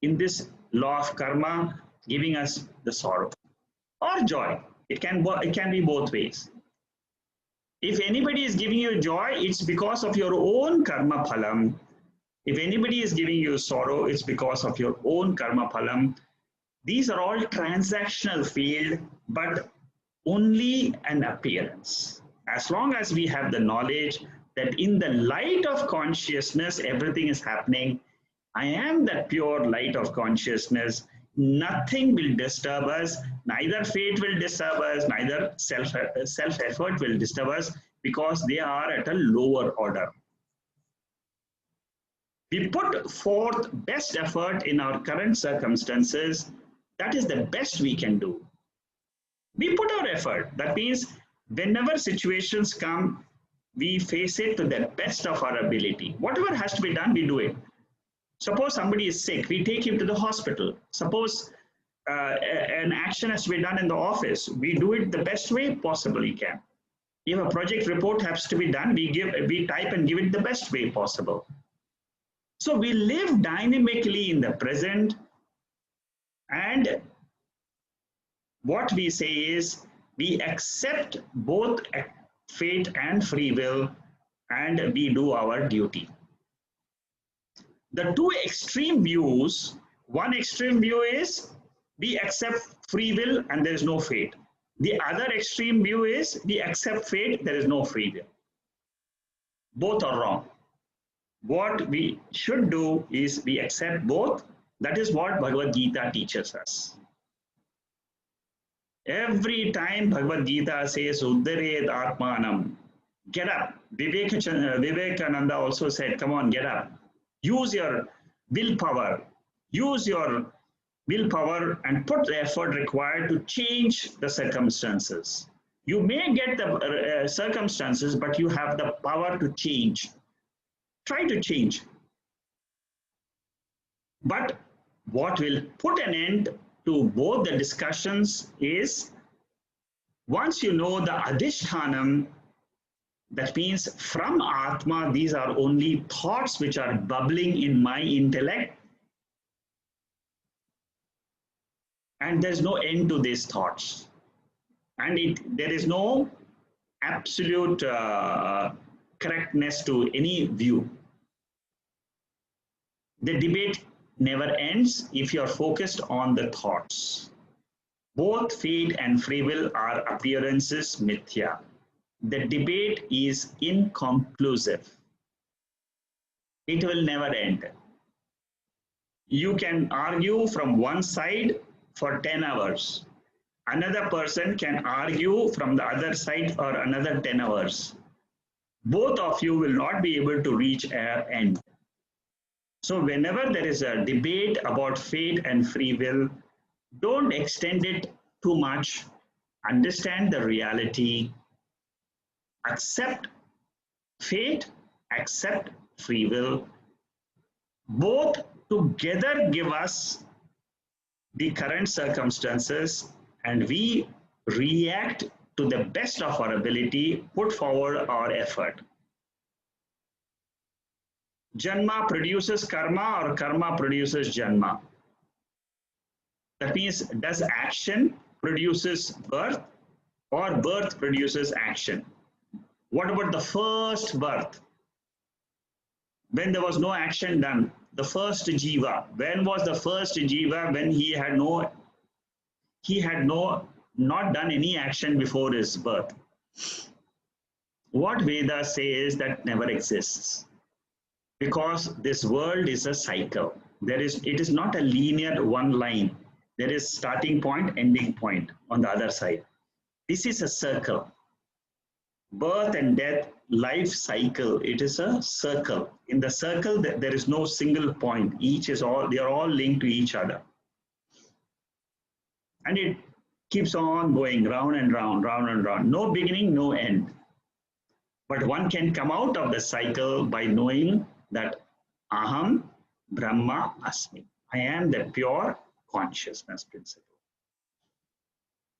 in this law of karma, giving us the sorrow or joy. It can be both ways. If anybody is giving you joy, it's because of your own karma phalam. If anybody is giving you sorrow, it's because of your own karma phalam. These are all transactional field, but only an appearance. As long as we have the knowledge that in the light of consciousness, everything is happening. I am that pure light of consciousness. Nothing will disturb us. Neither fate will disturb us, neither self-effort will disturb us because they are at a lower order. We put forth best effort in our current circumstances. That is the best we can do. We put our effort. That means whenever situations come, we face it to the best of our ability. Whatever has to be done, we do it. Suppose somebody is sick, we take him to the hospital. Suppose an action has to be done in the office, we do it the best way possible we can. If a project report has to be done, we type and give it the best way possible. So we live dynamically in the present, and what we say is we accept both fate and free will, and we do our duty. The two extreme views, one extreme view is we accept free will and there is no fate. The other extreme view is we accept fate, there is no free will. Both are wrong. What we should do is we accept both. That is what Bhagavad Gita teaches us. Every time Bhagavad Gita says, Uddared Atmanam, get up. Vivekananda also said, come on, get up. Use your willpower. Use your willpower and put the effort required to change the circumstances. You may get the circumstances, but you have the power to change. Try to change. But what will put an end to both the discussions is once you know the Adhishtanam, that means from Atma, these are only thoughts which are bubbling in my intellect, and there's no end to these thoughts. And there is no absolute correctness to any view. The debate never ends if you are focused on the thoughts. Both fate and free will are appearances mithya. The debate is inconclusive. It will never end. You can argue from one side for 10 hours. Another person can argue from the other side for another 10 hours. Both of you will not be able to reach an end. So whenever there is a debate about fate and free will, don't extend it too much. Understand the reality. Accept fate, accept free will. Both together give us the current circumstances, and we react to the best of our ability, put forward our effort. Janma produces karma or karma produces janma. That means, does action produces birth or birth produces action? What about the first birth? When there was no action done, the first jiva. When was the first jiva? When he had not done any action before his birth. What Veda says that never exists, because this world is a cycle. It is not a linear one line. There is starting point, ending point on the other side. This is a circle. Birth and death, life cycle. It is a circle. In the circle, there is no single point. They are all linked to each other. And it keeps on going round and round, round and round. No beginning, no end. But one can come out of the cycle by knowing that Aham Brahma Asmi. I am the pure consciousness principle.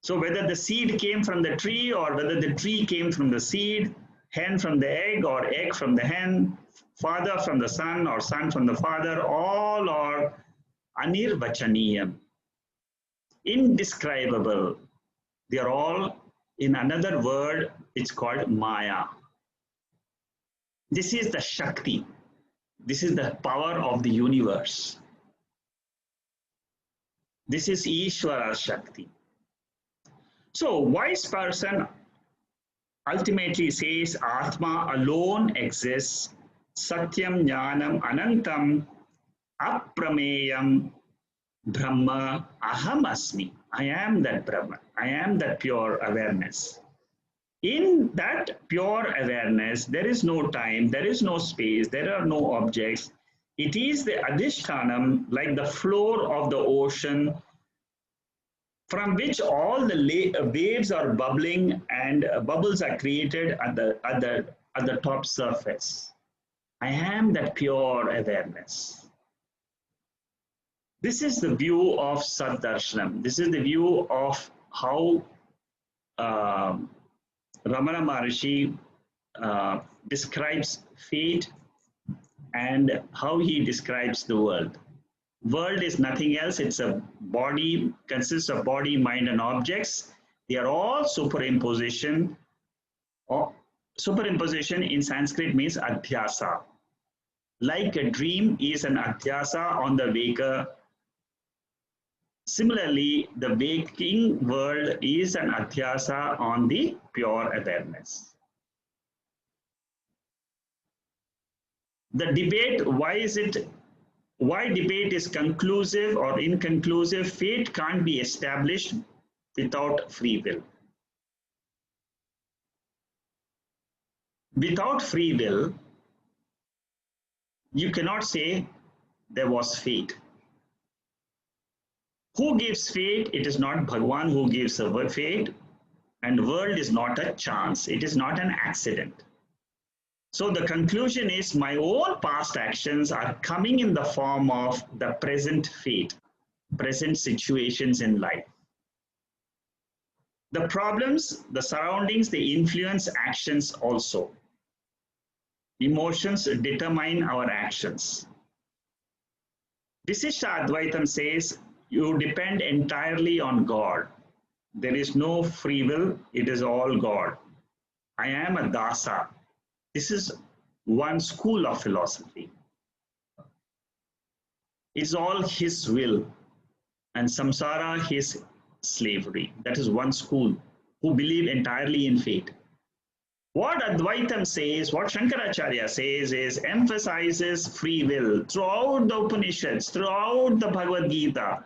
So whether the seed came from the tree or whether the tree came from the seed, hen from the egg or egg from the hen, father from the son or son from the father, all are anirvachaniyam, indescribable. They are all in another word, it's called Maya. This is the Shakti. This is the power of the universe. This is Ishvara Shakti. So, wise person ultimately says Atma alone exists, Satyam Jnanam Anantam Aprameyam Brahma Aham Asmi. I am that Brahma. I am that pure awareness. In that pure awareness, there is no time, there is no space, there are no objects. It is the Adhishtanam, like the floor of the ocean, from which all the waves are bubbling and bubbles are created at the top surface. I am that pure awareness. This is the view of Saddarshanam. This is the view of how Ramana Maharshi describes fate and how he describes the world. World is nothing else. It's a body, consists of body, mind, and objects. They are all superimposition. Superimposition in Sanskrit means adhyasa. Like a dream is an adhyasa on the waker. Similarly, the waking world is an adhyasa on the pure awareness. The debate, why debate is conclusive or inconclusive? Fate can't be established without free will. Without free will, you cannot say there was fate. Who gives fate? It is not Bhagwan who gives a fate, and world is not a chance. It is not an accident. So the conclusion is my own past actions are coming in the form of the present fate, present situations in life. The problems, the surroundings, they influence actions also. Emotions determine our actions. Visishta Advaitam says, you depend entirely on God. There is no free will, it is all God. I am a dasa. This is one school of philosophy. It's all his will, and samsara his slavery. That is one school who believe entirely in fate. What Advaitam says, what Shankaracharya says is emphasizes free will throughout the Upanishads, throughout the Bhagavad Gita,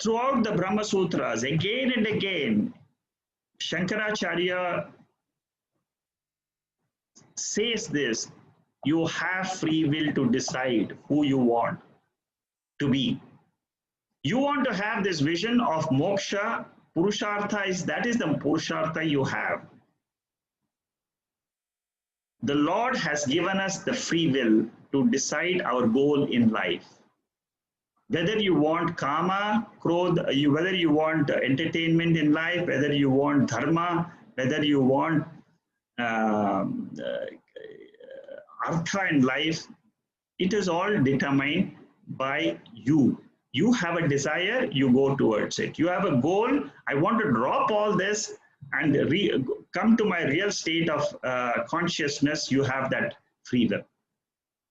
throughout the Brahma Sutras, again and again. Shankaracharya says this, you have free will to decide who you want to be. You want to have this vision of moksha, purushartha, that is the purushartha you have. The Lord has given us the free will to decide our goal in life. Whether you want kama, krodha, whether you want entertainment in life, whether you want dharma, whether you want artha in life, it is all determined by you. You have a desire, you go towards it. You have a goal, I want to drop all this and come to my real state of consciousness, you have that free will.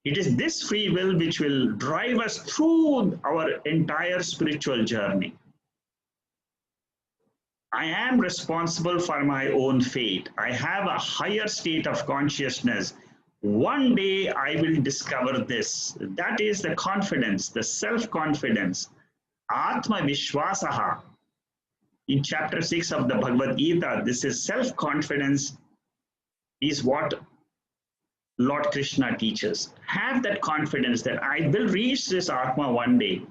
It is this free will which will drive us through our entire spiritual journey. I am responsible for my own fate. I have a higher state of consciousness. One day I will discover this. That is the confidence, the self confidence. Atma Vishwasaha. In chapter 6 of the Bhagavad Gita, this is self confidence, is what Lord Krishna teaches. Have that confidence that I will reach this Atma one day,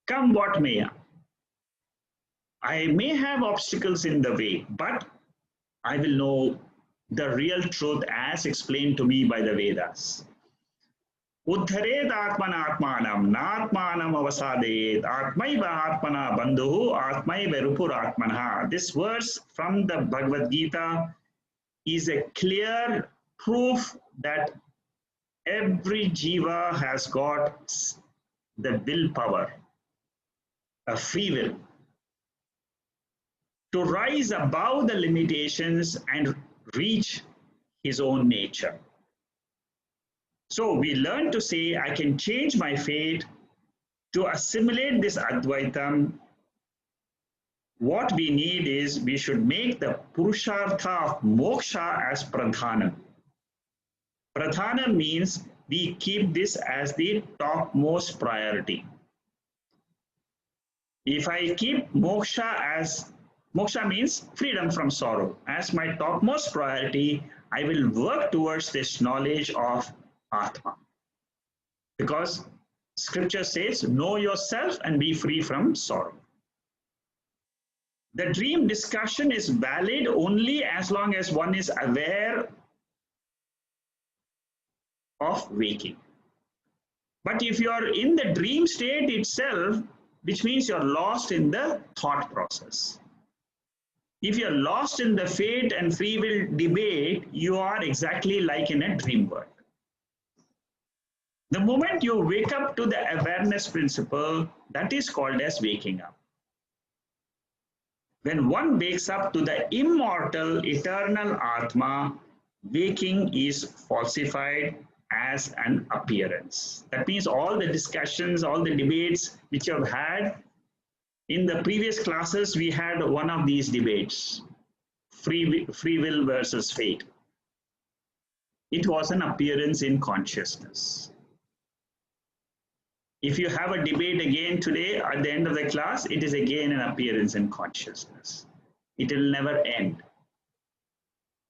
come what may. I may have obstacles in the way, but I will know the real truth as explained to me by the Vedas. Uddharet atmanatmanam, natmanam avasadayet, atmaiva atmana bandhuhu, atmaiva rupuratmanha. This verse from the Bhagavad Gita is a clear proof that every jiva has got the willpower, a free will, to rise above the limitations and reach his own nature. So we learn to say, I can change my fate. To assimilate this Advaitam, what we need is we should make the Purushartha of Moksha as Pradhanam. Pradhanam means we keep this as the topmost priority. If I keep Moksha means freedom from sorrow, as my topmost priority, I will work towards this knowledge of Atma. Because scripture says, know yourself and be free from sorrow. The dream discussion is valid only as long as one is aware of waking. But if you are in the dream state itself, which means you're lost in the thought process. If you're lost in the fate and free will debate, you are exactly like in a dream world. The moment you wake up to the awareness principle, that is called as waking up. When one wakes up to the immortal, eternal Atma, waking is falsified as an appearance. That means all the discussions, all the debates which you have had, in the previous classes, we had one of these debates, free will versus fate. It was an appearance in consciousness. If you have a debate again today at the end of the class, it is again an appearance in consciousness. It will never end.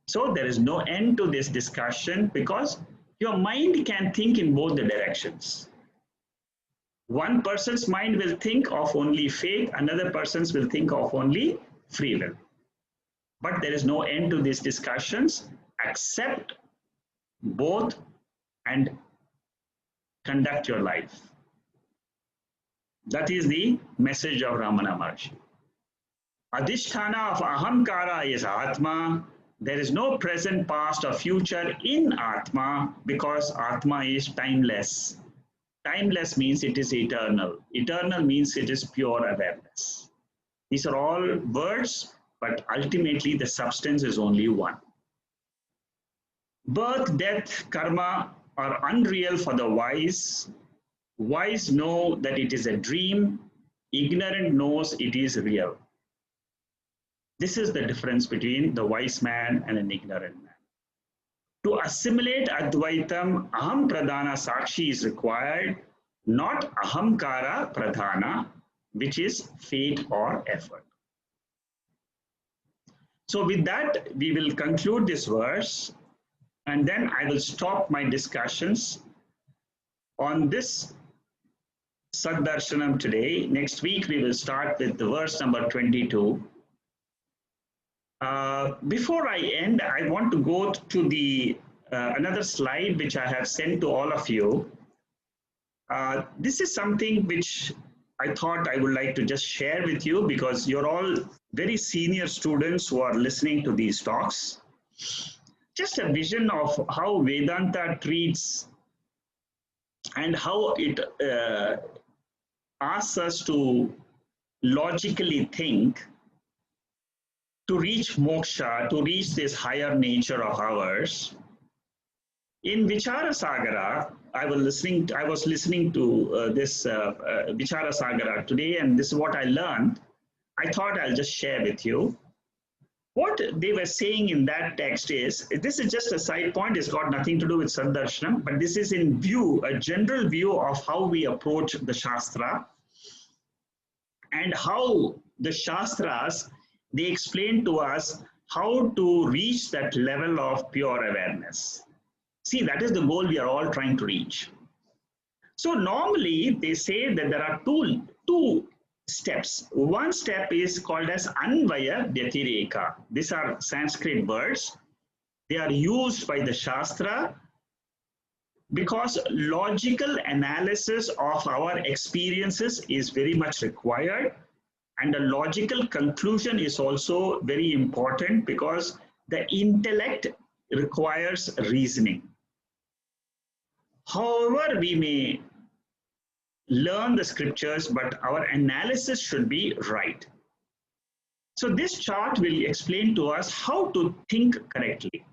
So there is no end to this discussion because your mind can think in both the directions. One person's mind will think of only fate, another person's will think of only free will. But there is no end to these discussions. Accept both and conduct your life. That is the message of Ramana Maharshi. Adhisthana of Ahamkara is Atma. There is no present, past, or future in Atma because Atma is timeless. Timeless means it is eternal. Eternal means it is pure awareness. These are all words, but ultimately the substance is only one. Birth, death, karma are unreal for the wise. Wise know that it is a dream. Ignorant knows it is real. This is the difference between the wise man and an ignorant man. To assimilate Advaitam, Aham Pradhana Sakshi is required, not Ahamkara Pradhana, which is fate or effort. So with that, we will conclude this verse, and then I will stop my discussions on this Saddarshanam today. Next week, we will start with the verse number 22. Before I end, I want to go to the another slide which I have sent to all of you. This is something which I thought I would like to just share with you because you're all very senior students who are listening to these talks. Just a vision of how Vedanta treats and how it asks us to logically think to reach moksha, to reach this higher nature of ours. In Vichara Sagara, I was listening to this Vichara Sagara today, and this is what I learned. I thought I'll just share with you. What they were saying in that text is, this is just a side point, it's got nothing to do with Saddarshanam, but this is in view, a general view of how we approach the Shastra and how the Shastras, they explain to us how to reach that level of pure awareness. See, that is the goal we are all trying to reach. So normally they say that there are two steps. One step is called as Anvaya Vyatireka. These are Sanskrit words. They are used by the Shastra because logical analysis of our experiences is very much required, and a logical conclusion is also very important because the intellect requires reasoning. However, we may learn the scriptures, but our analysis should be right. So this chart will explain to us how to think correctly.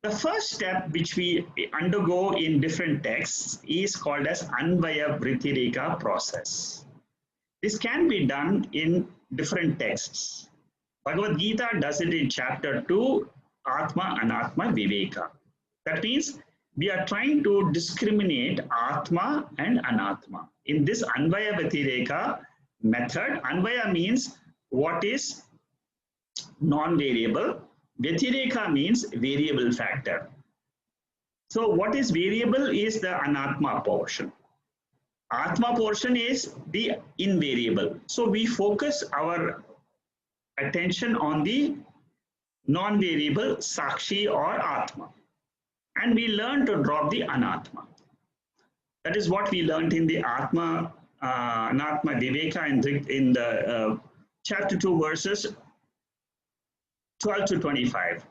The first step which we undergo in different texts is called as Anvaya Vrittireka process. This can be done in different texts. Bhagavad Gita does it in chapter 2, Atma Anatma Viveka. That means we are trying to discriminate Atma and Anatma. In this Anvaya Vyatireka method, Anvaya means what is non-variable. Vyatireka means variable factor. So what is variable is the Anatma portion. Atma portion is the invariable. So we focus our attention on the non-variable Sakshi or Atma. And we learn to drop the Anatma. That is what we learned in the Atma, Anatma Viveka in the chapter 2 verses 12 to 25.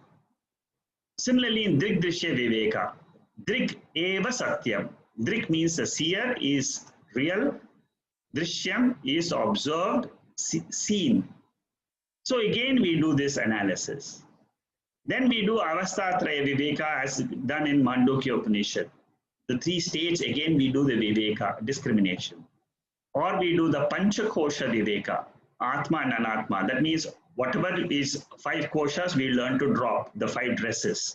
Similarly, in Drik Drishya Viveka, Drik Eva Satyam. Drik means the seer is real, Drishyam is observed, seen. So again, we do this analysis. Then we do Avastatraya Viveka as done in Mandukya Upanishad. The three states, again, we do the Viveka, discrimination. Or we do the Panchakosha Viveka, Atma and Anatma. That means whatever is 5 koshas, we learn to drop the 5 dresses.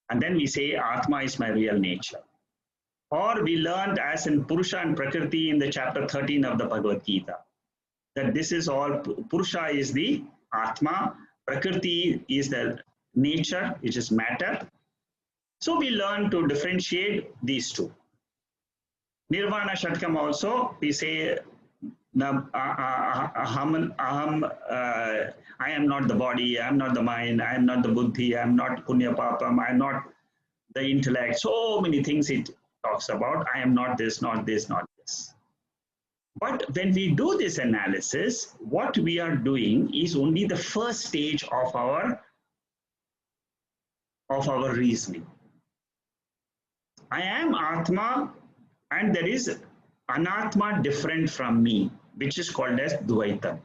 And then we say, Atma is my real nature. Or we learned as in Purusha and Prakriti in the chapter 13 of the Bhagavad Gita, that this is all, Purusha is the Atma, Prakriti is the nature, which is matter. So we learn to differentiate these two. Nirvana Shatkam also, we say, I am not the body, I am not the mind, I am not the buddhi, I am not punya papam, I am not the intellect. So many things it talks about. I am not this, not this, not this. But when we do this analysis, what we are doing is only the first stage of our reasoning. I am Atma and there is Anatma different from me, which is called as Dvaita.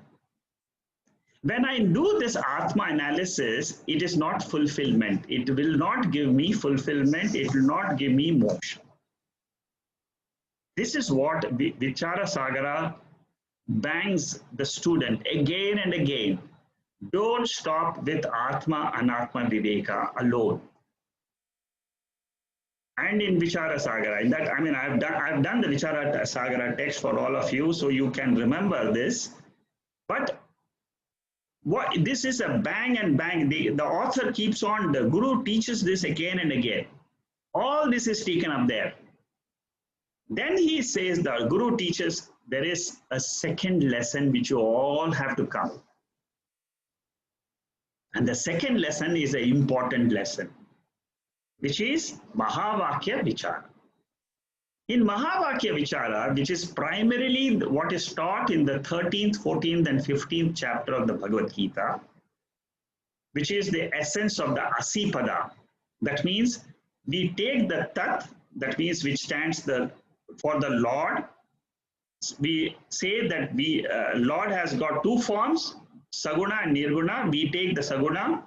When I do this Atma analysis, it is not fulfillment. It will not give me fulfillment. It will not give me moksha. This is what Vichara Sagara bangs the student again and again. Don't stop with Atma Anatma Viveka alone. And in Vichara Sagara, in that, I mean, I've done the Vichara Sagara text for all of you, so you can remember this. But this is a bang and bang. The author keeps on, the Guru teaches this again and again. All this is taken up there. Then he says, the Guru teaches, there is a second lesson which you all have to come. And the second lesson is an important lesson, which is Mahavakya Vichara. In Mahavakya Vichara, which is primarily what is taught in the 13th, 14th, and 15th chapter of the Bhagavad Gita, which is the essence of the Asipada. That means we take the Tat, that means which stands for the Lord. We say that Lord has got 2 forms, Saguna and Nirguna. We take the Saguna.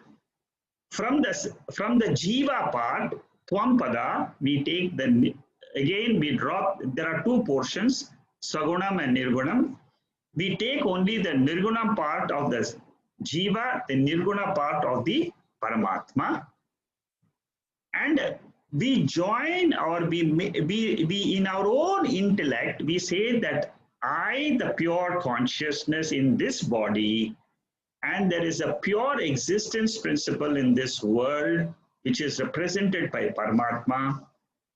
From the Jiva part, Twampada, we take again we drop, there are 2 portions, Sagunam and Nirgunam. We take only the Nirguna part of the Jiva, the Nirguna part of the Paramatma, and we join, or we in our own intellect, we say that I, the pure consciousness in this body, and there is a pure existence principle in this world, which is represented by Paramatma.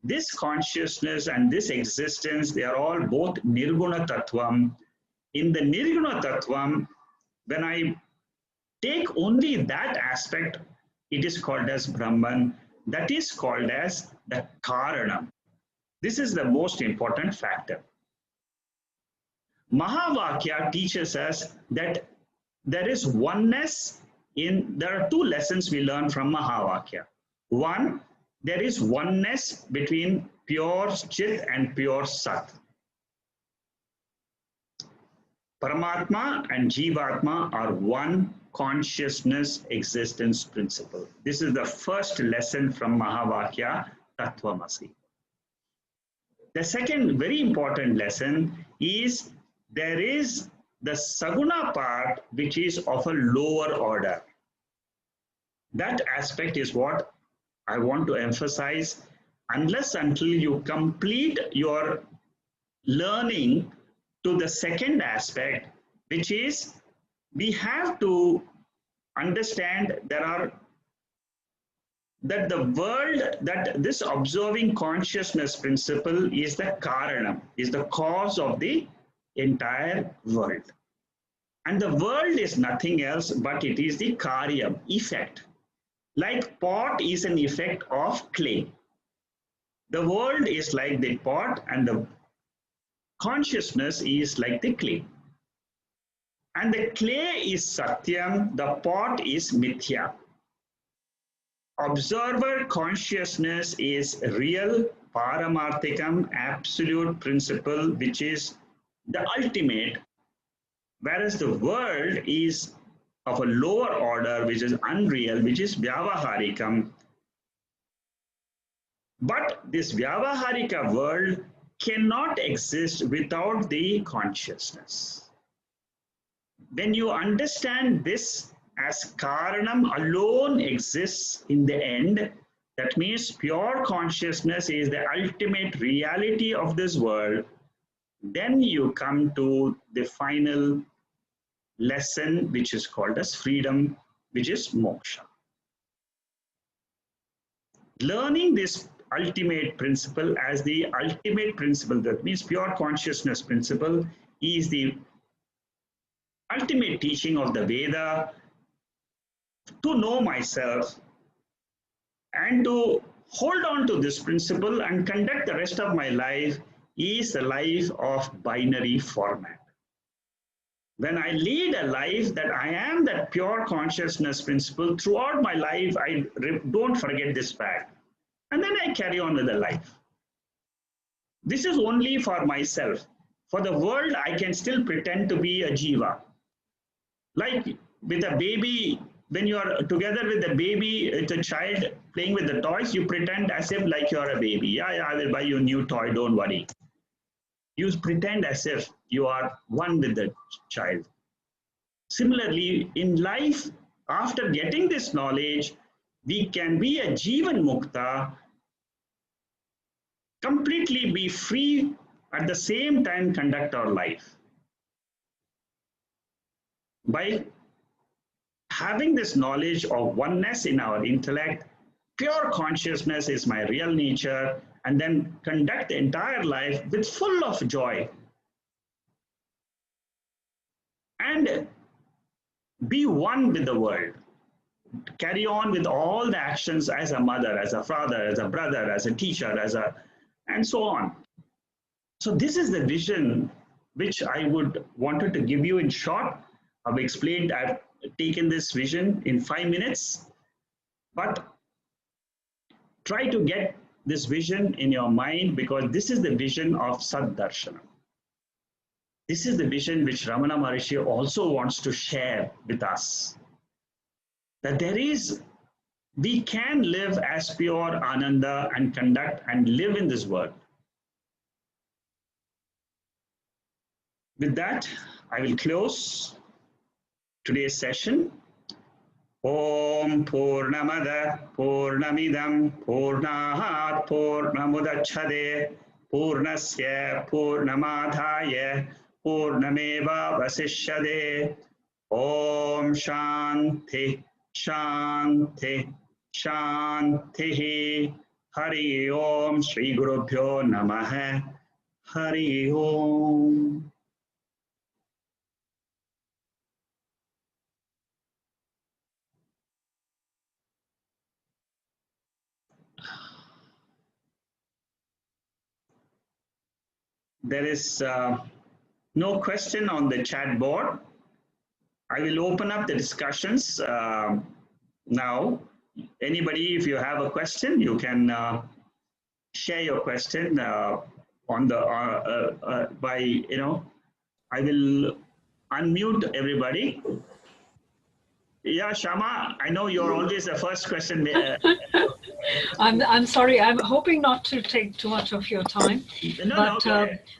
This consciousness and this existence, they are all both Nirguna Tattvam. In the Nirguna Tattvam, when I take only that aspect, it is called as Brahman. That is called as the Karanam. This is the most important factor. Mahavakya teaches us that there is oneness in, there are two lessons we learn from Mahavakya. One, there is oneness between pure Chit and pure Sat. Paramatma and Jivatma are one consciousness existence principle. This is the first lesson from Mahavakya Tattvamasi. The second very important lesson is there is the Saguna part, which is of a lower order. That aspect is what I want to emphasize. Unless until you complete your learning to the second aspect, which is we have to understand that the world, that this observing consciousness principle is the karanam, is the cause of the entire world. And the world is nothing else but it is the karyam, effect. Like pot is an effect of clay. The world is like the pot and the consciousness is like the clay. And the clay is satyam, the pot is mithya. Observer consciousness is real, paramarthikam, absolute principle, which is the ultimate, whereas the world is of a lower order, which is unreal, which is vyavaharikam. But this vyavaharika world cannot exist without the consciousness. When you understand this as Karanam alone exists in the end, that means pure consciousness is the ultimate reality of this world, then you come to the final lesson, which is called as freedom, which is moksha. Learning this ultimate principle as the ultimate principle, that means pure consciousness principle, is the ultimate teaching of the Veda. To know myself and to hold on to this principle and conduct the rest of my life is the life of binary format. When I lead a life that I am that pure consciousness principle throughout my life, I don't forget this fact. And then I carry on with the life. This is only for myself. For the world, I can still pretend to be a jiva. Like with a baby, when you are together with the baby, it's a child playing with the toys, you pretend as if like you're a baby. Yeah, I will buy you a new toy, don't worry. You pretend as if you are one with the child. Similarly, in life, after getting this knowledge, we can be a Jivan Mukta, completely be free, at the same time conduct our life. By having this knowledge of oneness in our intellect, pure consciousness is my real nature, and then conduct the entire life with full of joy. And be one with the world. Carry on with all the actions as a mother, as a father, as a brother, as a teacher, and so on. So this is the vision which I would wanted to give you in short. I've taken this vision in 5 minutes, but try to get this vision in your mind, because this is the vision of Saddarshanam. This is the vision which Ramana Maharishi also wants to share with us. That we can live as pure Ananda and conduct and live in this world. With that, I will close today's session. Om Purnamada Purnamidam Purnahat Purnamudachade Purnasya Purnamadhaya Purnameva Vasishyade. Om Shanti Shanti Shanti. Hari Om Shri Gurubhyo Namaha. Hari Om. There is no question on the chat board. I will open up the discussions now. Anybody, if you have a question, you can share your question on the by I will unmute everybody. Yeah, Shama, I know you're always the first question. I'm sorry. I'm hoping not to take too much of your time,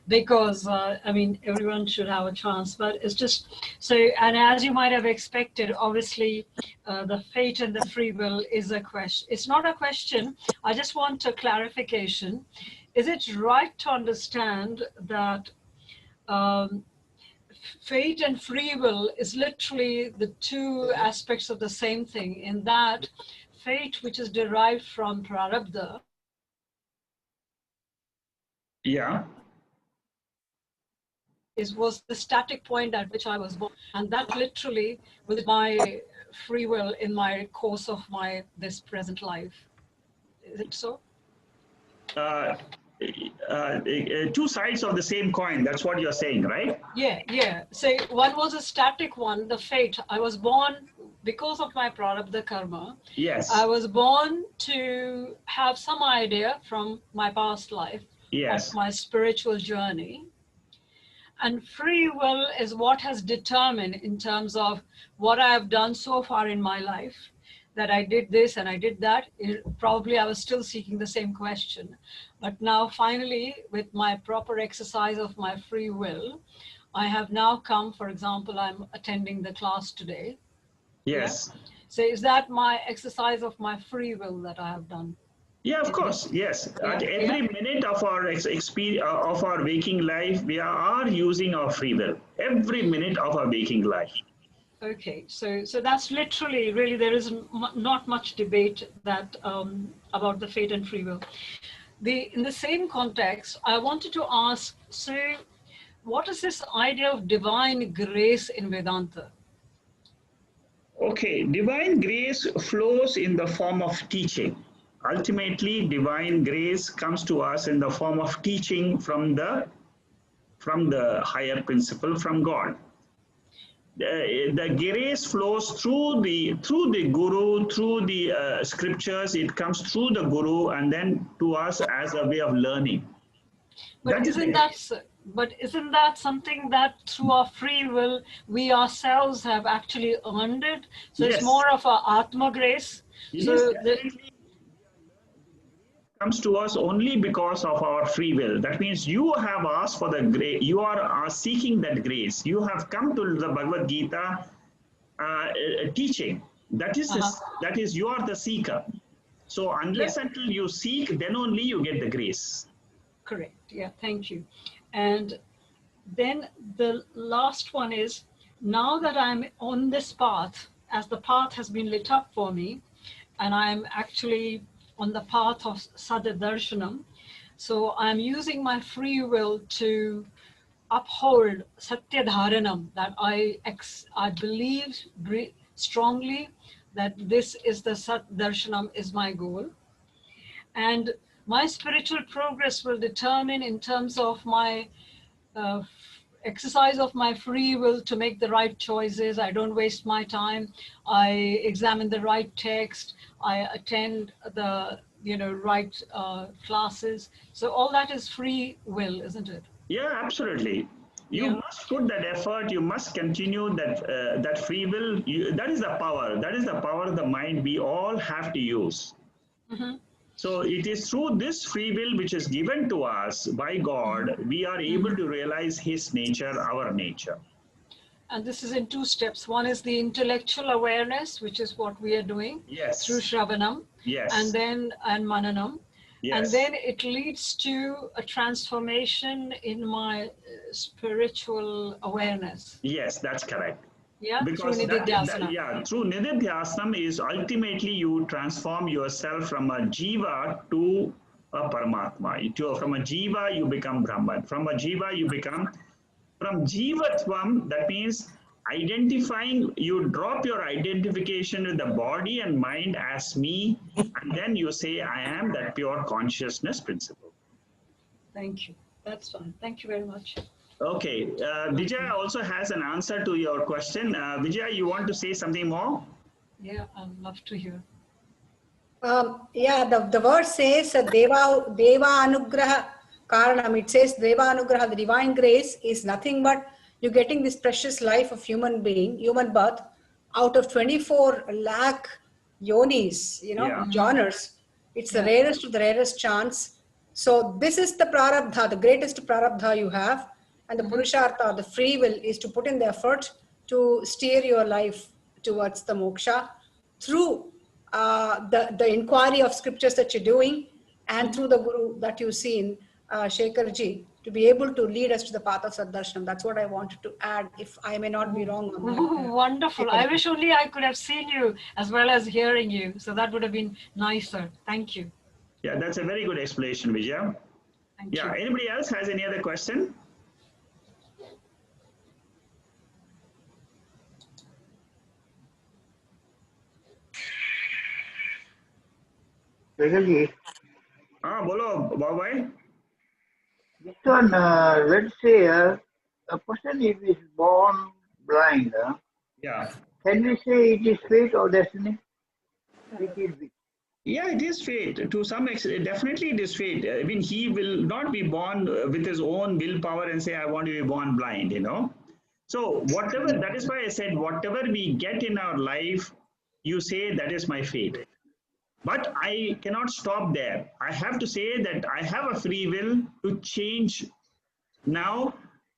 because I mean everyone should have a chance. But it's just so, and as you might have expected, obviously, the fate and the free will is a question. It's not a question. I just want a clarification. Is it right to understand that fate and free will is literally the two aspects of the same thing, in that fate, which is derived from prarabdha, was the static point at which I was born, and that literally was my free will in my course of this present life. Is it so? Two sides of the same coin. That's what you're saying, right? Yeah. So one was a static one, the fate. I was born because of my prarabdha karma. Yes. I was born to have some idea from my past life of my spiritual journey. And free will is what has determined, in terms of what I have done so far in my life, that I did this and I did that. Probably I was still seeking the same question. But now finally, with my proper exercise of my free will, I have now come, for example, I'm attending the class today. Yes. Yeah? So is that my exercise of my free will that I have done? Yeah, of course. Yes. At every minute of our experience, of our waking life, we are using our free will. Every minute of our waking life. Okay, so that's literally, really, there is not much debate that about the fate and free will. In the same context, I wanted to ask, so what is this idea of divine grace in Vedanta? Okay, divine grace flows in the form of teaching. Ultimately, divine grace comes to us in the form of teaching from the higher principle, from God. The grace flows through the guru, through the scriptures. It comes through the guru and then to us as a way of learning. But isn't that something that through our free will we ourselves have actually earned it? So it's more of a Atma grace. So comes to us only because of our free will. That means you have asked for the grace, you are seeking that grace. You have come to the Bhagavad Gita teaching. That is you are the seeker. So unless until you seek, then only you get the grace. Correct. Yeah, thank you. And then the last one is, now that I'm on this path, as the path has been lit up for me, and I'm actually on the path of Saddarshanam, so I'm using my free will to uphold Satyadharanam, that I believe strongly that this is the Saddarshanam is my goal. And my spiritual progress will determine, in terms of my exercise of my free will to make the right choices. I don't waste my time. I examine the right text. I attend the right classes. So all that is free will, isn't it? Yeah, absolutely. You must put that effort. You must continue that free will. That is the power. That is the power of the mind we all have to use. Mm-hmm. So it is through this free will which is given to us by God, we are able to realize His nature, our nature. And this is in two steps. One is the intellectual awareness, which is what we are doing through Yes. Shravanam, Yes. and Mananam. Yes. And then it leads to a transformation in my spiritual awareness. Yes, that's correct. Yeah, Because through yeah, through Nididhyasana is ultimately you transform yourself from a Jiva to a Paramatma. From a Jiva, you become Brahman. From a Jiva, you become, from Jivatvam, that means identifying, you drop your identification with the body and mind as me, and then you say, I am that pure consciousness principle. Thank you. That's fine. Thank you very much. Okay, Vijay also has an answer to your question. Vijay, you want to say something more? Yeah, I'd love to hear. Yeah, the verse says Deva Anugraha Karanam. It says Deva Anugraha, the divine grace is nothing but you getting this precious life of human being, human birth, out of 24 lakh yonis, Yeah. genres. It's the rarest of the rarest chance. So this is the prarabdha, the greatest prarabdha you have. And the purushartha, the free will, is to put in the effort to steer your life towards the moksha through the inquiry of scriptures that you're doing and through the guru that you've seen, Shekharji, to be able to lead us to the path of Saddarshanam. That's what I wanted to add, if I may not be wrong on that. Wonderful. I wish only I could have seen you as well as hearing you. So that would have been nicer. Thank you. Yeah, that's a very good explanation, Vijay. Thank you. Anybody else has any other question? Bolo, bye-bye. This one, let's say a person if is born blind, Yeah. can we say it is fate or destiny? Yeah, it is fate. To some extent, definitely it is fate. I mean, he will not be born with his own willpower and say, I want to be born blind, So whatever, that is why I said, whatever we get in our life, you say that is my fate. But I cannot stop there. I have to say that I have a free will to change. Now,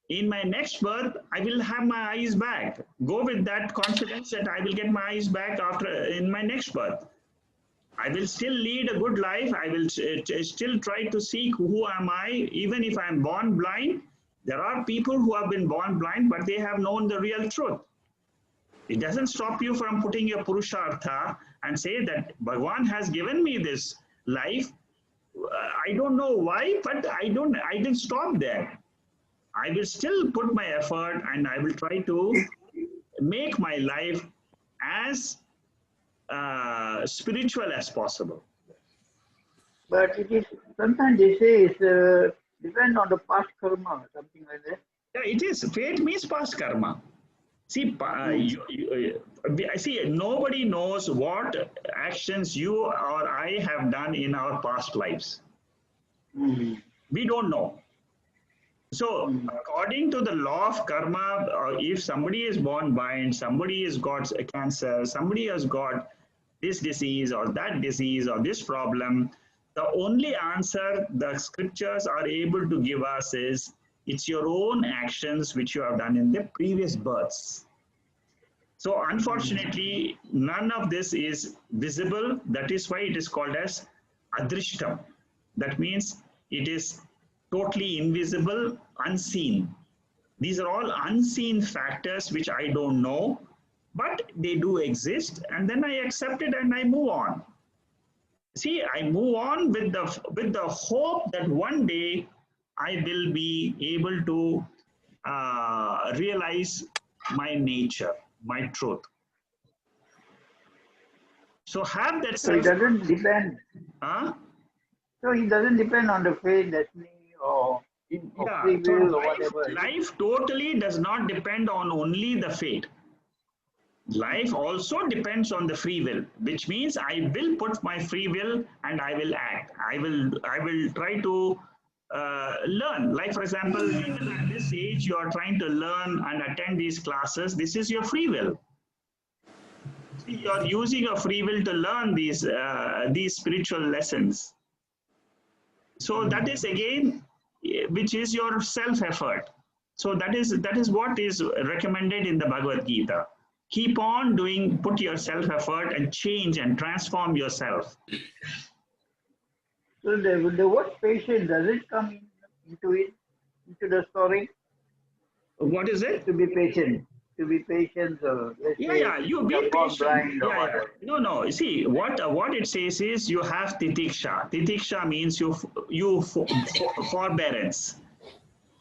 in my next birth, I will have my eyes back. Go with that confidence that I will get my eyes back after in my next birth. I will still lead a good life. I will still try to seek who am I, even if I am born blind. There are people who have been born blind, but they have known the real truth. It doesn't stop you from putting your purushartha and say that Bhagwan has given me this life. I don't know why, but I didn't stop there. I will still put my effort and I will try to make my life as spiritual as possible. But it is, sometimes they say it's depend on the past karma, something like that. Yeah, it is. Fate means past karma. See, I see, nobody knows what actions you or I have done in our past lives. We don't know. So, according to the law of karma, if somebody is born blind, somebody has got a cancer, somebody has got this disease or that disease or this problem, the only answer the scriptures are able to give us is it's your own actions which you have done in the previous births. So unfortunately, none of this is visible. That is why it is called as adrishtam. That means it is totally invisible, unseen. These are all unseen factors which I don't know, but they do exist, and then I accept it and I move on. See, I move on with the hope that one day I will be able to realize my nature, my truth. So have that. So it doesn't depend. Huh? So it doesn't depend on the fate, destiny, or free will, or whatever. Life totally does not depend on only the fate. Life also depends on the free will, which means I will put my free will and I will act. I will try to learn. Like for example, even at this age, you are trying to learn and attend these classes. This is your free will. you're using your free will to learn these spiritual lessons. So that is again, which is your self-effort. So that is what is recommended in the Bhagavad Gita. Keep on doing, put your self-effort and change and transform yourself. So the word patient, does it come into the story? What is it? To be patient. To be patient, let's say, you be you're born patient. blind or whatever. No. You see, what it says is you have titiksha. Titiksha means forbearance.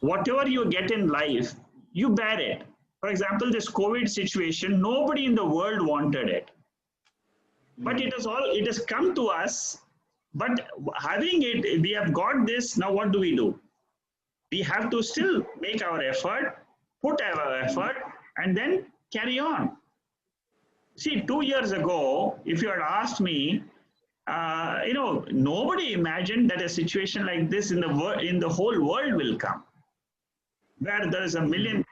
Whatever you get in life, you bear it. For example, this COVID situation, nobody in the world wanted it. But it has come to us. But having it, we have got this. Now what do? We have to still make our effort, put our effort, and then carry on. See, 2 years ago, if you had asked me, nobody imagined that a situation like this in the whole world will come, where there is a million,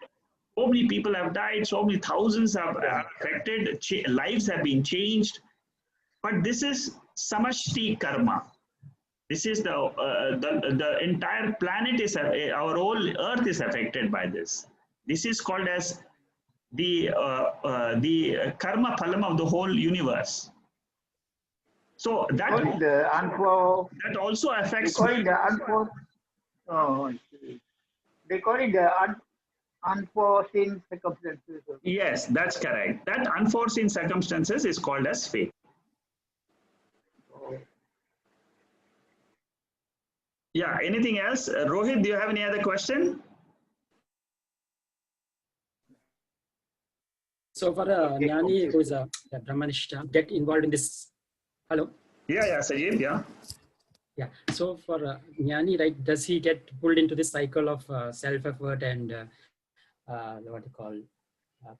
so many people have died, so many thousands are affected, lives have been changed. But this is samashti karma. This is the entire planet our whole earth is affected by this. This is called as the karma phalam of the whole universe. So that also affects. They call it the unforeseen circumstances. Yes, that's correct. That unforeseen circumstances is called as fate. Yeah, anything else? Rohit, do you have any other question? So for a Jnani who is a Brahmanishta, get involved in this. Hello? Yeah, Sajid, yeah. Yeah, so for Jnani, right, does he get pulled into this cycle of self-effort and what you call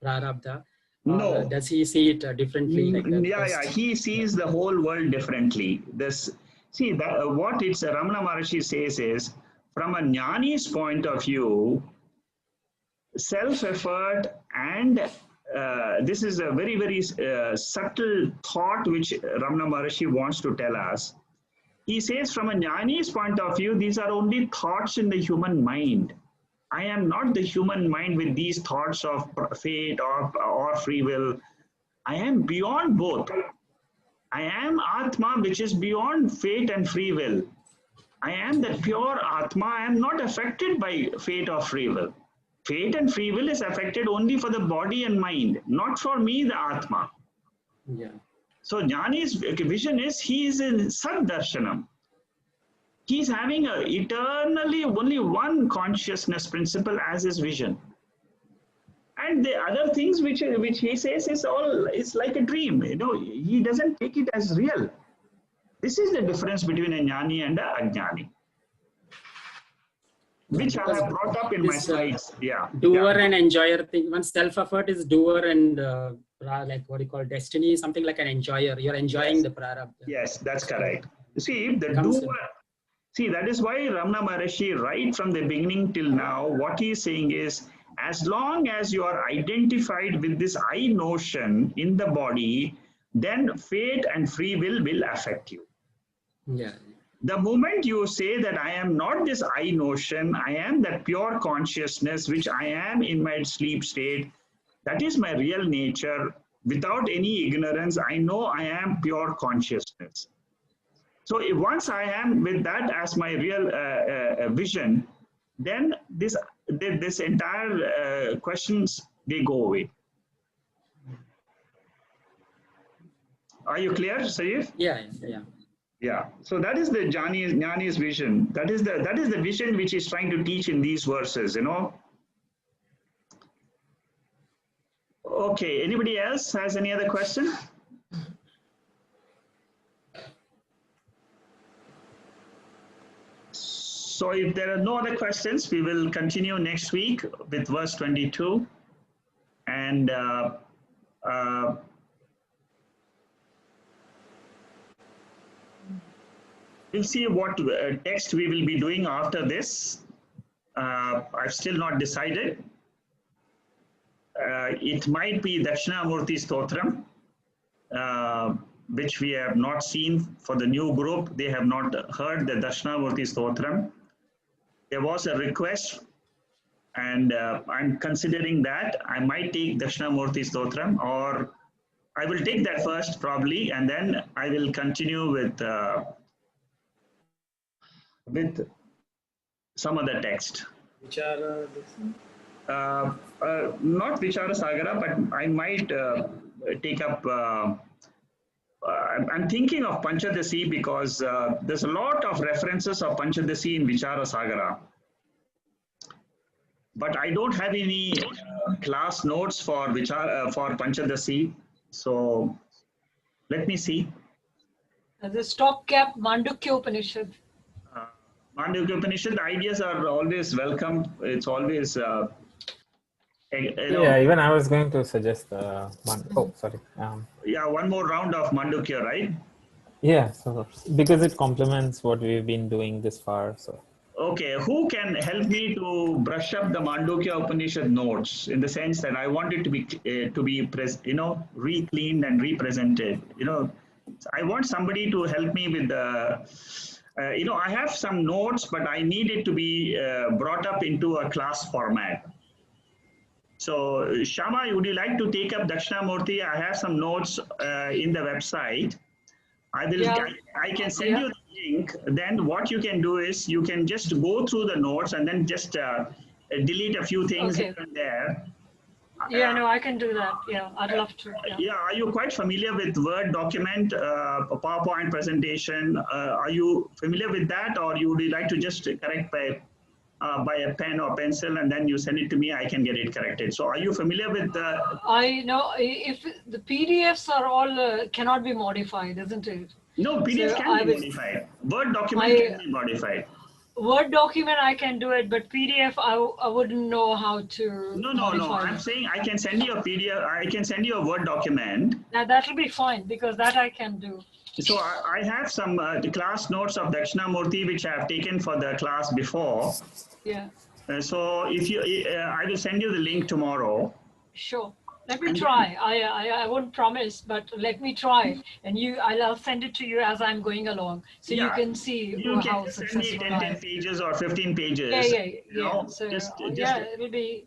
prarabdha? No. Does he see it differently? Like he sees the whole world differently. What Ramana Maharshi says is, from a Jnani's point of view, self-effort and this is a very, very subtle thought which Ramana Maharshi wants to tell us. He says, from a Jnani's point of view, these are only thoughts in the human mind. I am not the human mind with these thoughts of fate or free will. I am beyond both. I am Atma, which is beyond fate and free will. I am the pure Atma. I am not affected by fate or free will. Fate and free will is affected only for the body and mind, not for me, the Atma. Yeah. So Jnani's vision is he is in Saddarshanam. He is having eternally only one consciousness principle as his vision. And the other things which he says is like a dream. He doesn't take it as real. This is the difference between a Jnani and a Ajnani, which I have brought up in my slides. Doer and enjoyer thing. One self-effort is doer and like what you call destiny, something like an enjoyer. You're enjoying the prarabdha. Yes, that's correct. See, the doer. See, that is why Ramana Maharshi, right from the beginning till now, what he is saying is, as long as you are identified with this I notion in the body, then fate and free will affect you. Yeah. The moment you say that I am not this I notion, I am that pure consciousness which I am in my sleep state, that is my real nature, without any ignorance, I know I am pure consciousness. So once I am with that as my real vision, then this entire questions, they go away. Are you clear, Sayyid? Yeah. So that is the Jnani's vision. That is the vision which he's trying to teach in these verses. Okay. Anybody else has any other question? So if there are no other questions, we will continue next week with verse 22. And we'll see what text we will be doing after this. I've still not decided. It might be Dakshinamurti Stotram, which we have not seen for the new group. They have not heard the Dakshinamurti Stotram. There was a request, and I'm considering that I might take Dakshinamurti Stotram, or I will take that first probably, and then I will continue with some other text. Not Vichara Sagara, but I might take up. I'm thinking of Panchadasi because there's a lot of references of Panchadasi in Vichara Sagara. But I don't have any class notes for for Panchadasi. So let me see. The stopgap Mandukya Upanishad. Mandukya Upanishad, ideas are always welcome. It's always yeah, even I was going to suggest oh, sorry. Yeah, one more round of Mandukya, right? Yeah, so because it complements what we've been doing this far. So okay, who can help me to brush up the Mandukya Upanishad notes in the sense that I want it to be re-cleaned and represented. I want somebody to help me with the. I have some notes, but I need it to be brought up into a class format. So, Shama, would you like to take up Dakshinamurti? I have some notes in the website. I will. Yeah. I can send you the link. Then what you can do is you can just go through the notes and then just delete a few things here and there. Yeah, no, I can do that. Yeah, I'd love to. Yeah, are you quite familiar with Word document, PowerPoint presentation? Are you familiar with that, or would you like to just correct by a pen or pencil and then you send it to me? I can get it corrected. So, are you familiar with the? I know if the PDFs are all cannot be modified, isn't it? No, PDF so can be modified. Word document can be modified. Word document I can do it, but PDF I wouldn't know how to. No. I'm saying I can send you a PDF. I can send you a Word document. That will be fine because that I can do. So I have some class notes of Dakshinamurti which I have taken for the class before. Yeah. So if you, I will send you the link tomorrow. Sure. Let me try. I won't promise, but let me try. And I'll send it to you as I'm going along, so you can see how successful I am. You can send me 10 pages or 15 pages. Yeah. So it'll be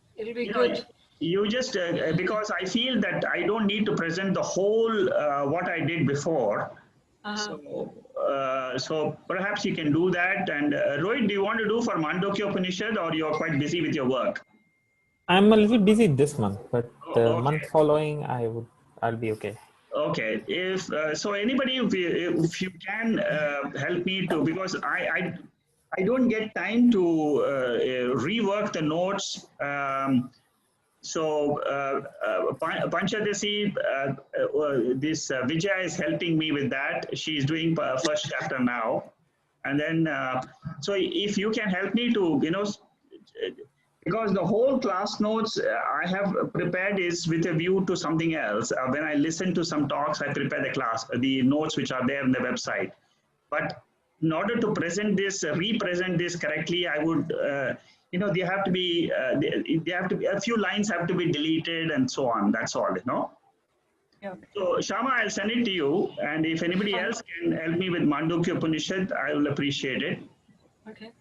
good. You just because I feel that I don't need to present the whole what I did before. So perhaps you can do that. And Rohit, do you want to do for Mandukya Upanishad, or you're quite busy with your work? I'm a little busy this month, but the month following I'll be okay. Okay, if so, anybody, if you can help me to, because I don't get time to rework the notes. So Panchadasi, this Vijaya is helping me with that. She's doing first chapter now, and then so if you can help me to because the whole class notes I have prepared is with a view to something else. When I listen to some talks, I prepare the notes which are there in the website. But in order to represent this correctly, I would, they have to be, a few lines have to be deleted and so on. That's all, Yeah. So Shama, I'll send it to you. And if anybody else can help me with Mandukya Upanishad, I will appreciate it. Okay.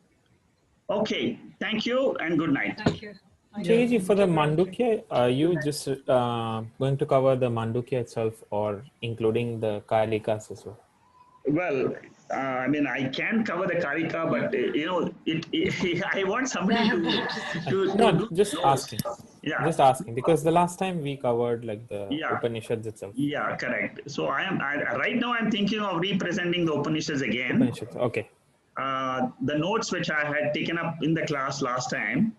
Okay, thank you and good night. Thank you. Jayji, for the Mandukya, are you just going to cover the Mandukya itself or including the Kalikas as well? Well, I mean, I can cover the Karika, but I want somebody to just asking. Yeah. Just asking, because the last time we covered like the Upanishads itself. Yeah, correct. So right now I'm thinking of representing the Upanishads again. Upanishads, okay. The notes which I had taken up in the class last time.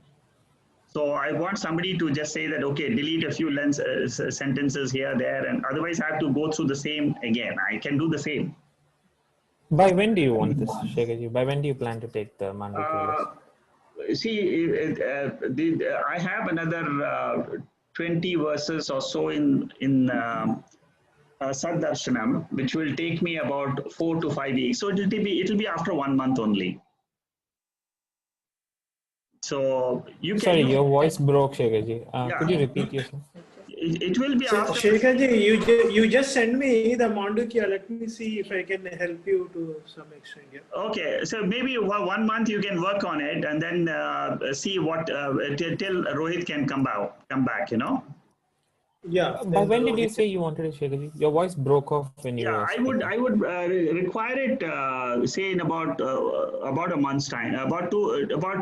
So I want somebody to just say that, okay, delete a few sentences here, there, and otherwise I have to go through the same again. I can do the same. By when do you want this, Shekharji? By when do you plan to take the Mandukya? See, I have another 20 verses or so in Saddarshanam, which will take me about 4 to 5 weeks. So it'll be after 1 month only. So you can. Sorry, your voice broke, Shekharji. Could you repeat yourself? it will be So, after. Shekharji, you just send me the Mandukya. Let me see if I can help you to some extent. Yeah. Okay, so maybe 1 month you can work on it, and then see what till Rohit can come back. You know. Yeah. By when did you say you wanted to shake it? Your voice broke off when you Yeah, were I speaking. would require it say in about a month's time, about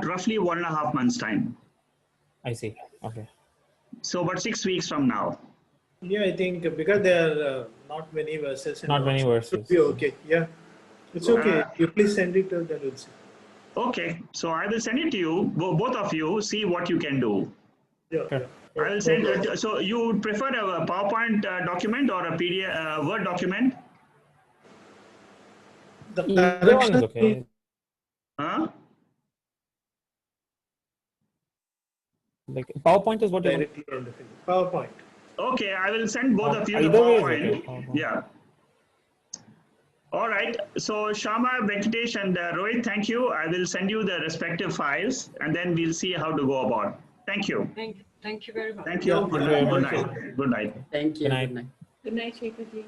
roughly 1.5 months time. I see. Okay. So about 6 weeks from now. Yeah, I think because there are not many verses and Not all, many so it should be verses. okay. Yeah, it's okay. You please send it to the we'll see. Okay, so I will send it to you, both of you. See what you can do. Yeah, Sure. yeah. I will send it. So you would prefer a PowerPoint document or a PDF Word document? The Either one is correction okay. Huh? Like PowerPoint is what you want. directly on the thing. PowerPoint. Okay, I will send both of you the Either way is okay. PowerPoint. PowerPoint. Yeah. All right. So Shama, Venkatesh, and Rohit, thank you. I will send you the respective files, and then we'll see how to go about. Thank you. Thank you very much. Thank you. Yeah, Good thank you very night. Good much. night. Good night. Thank Good you. night. Good night. Good night, Shekharji.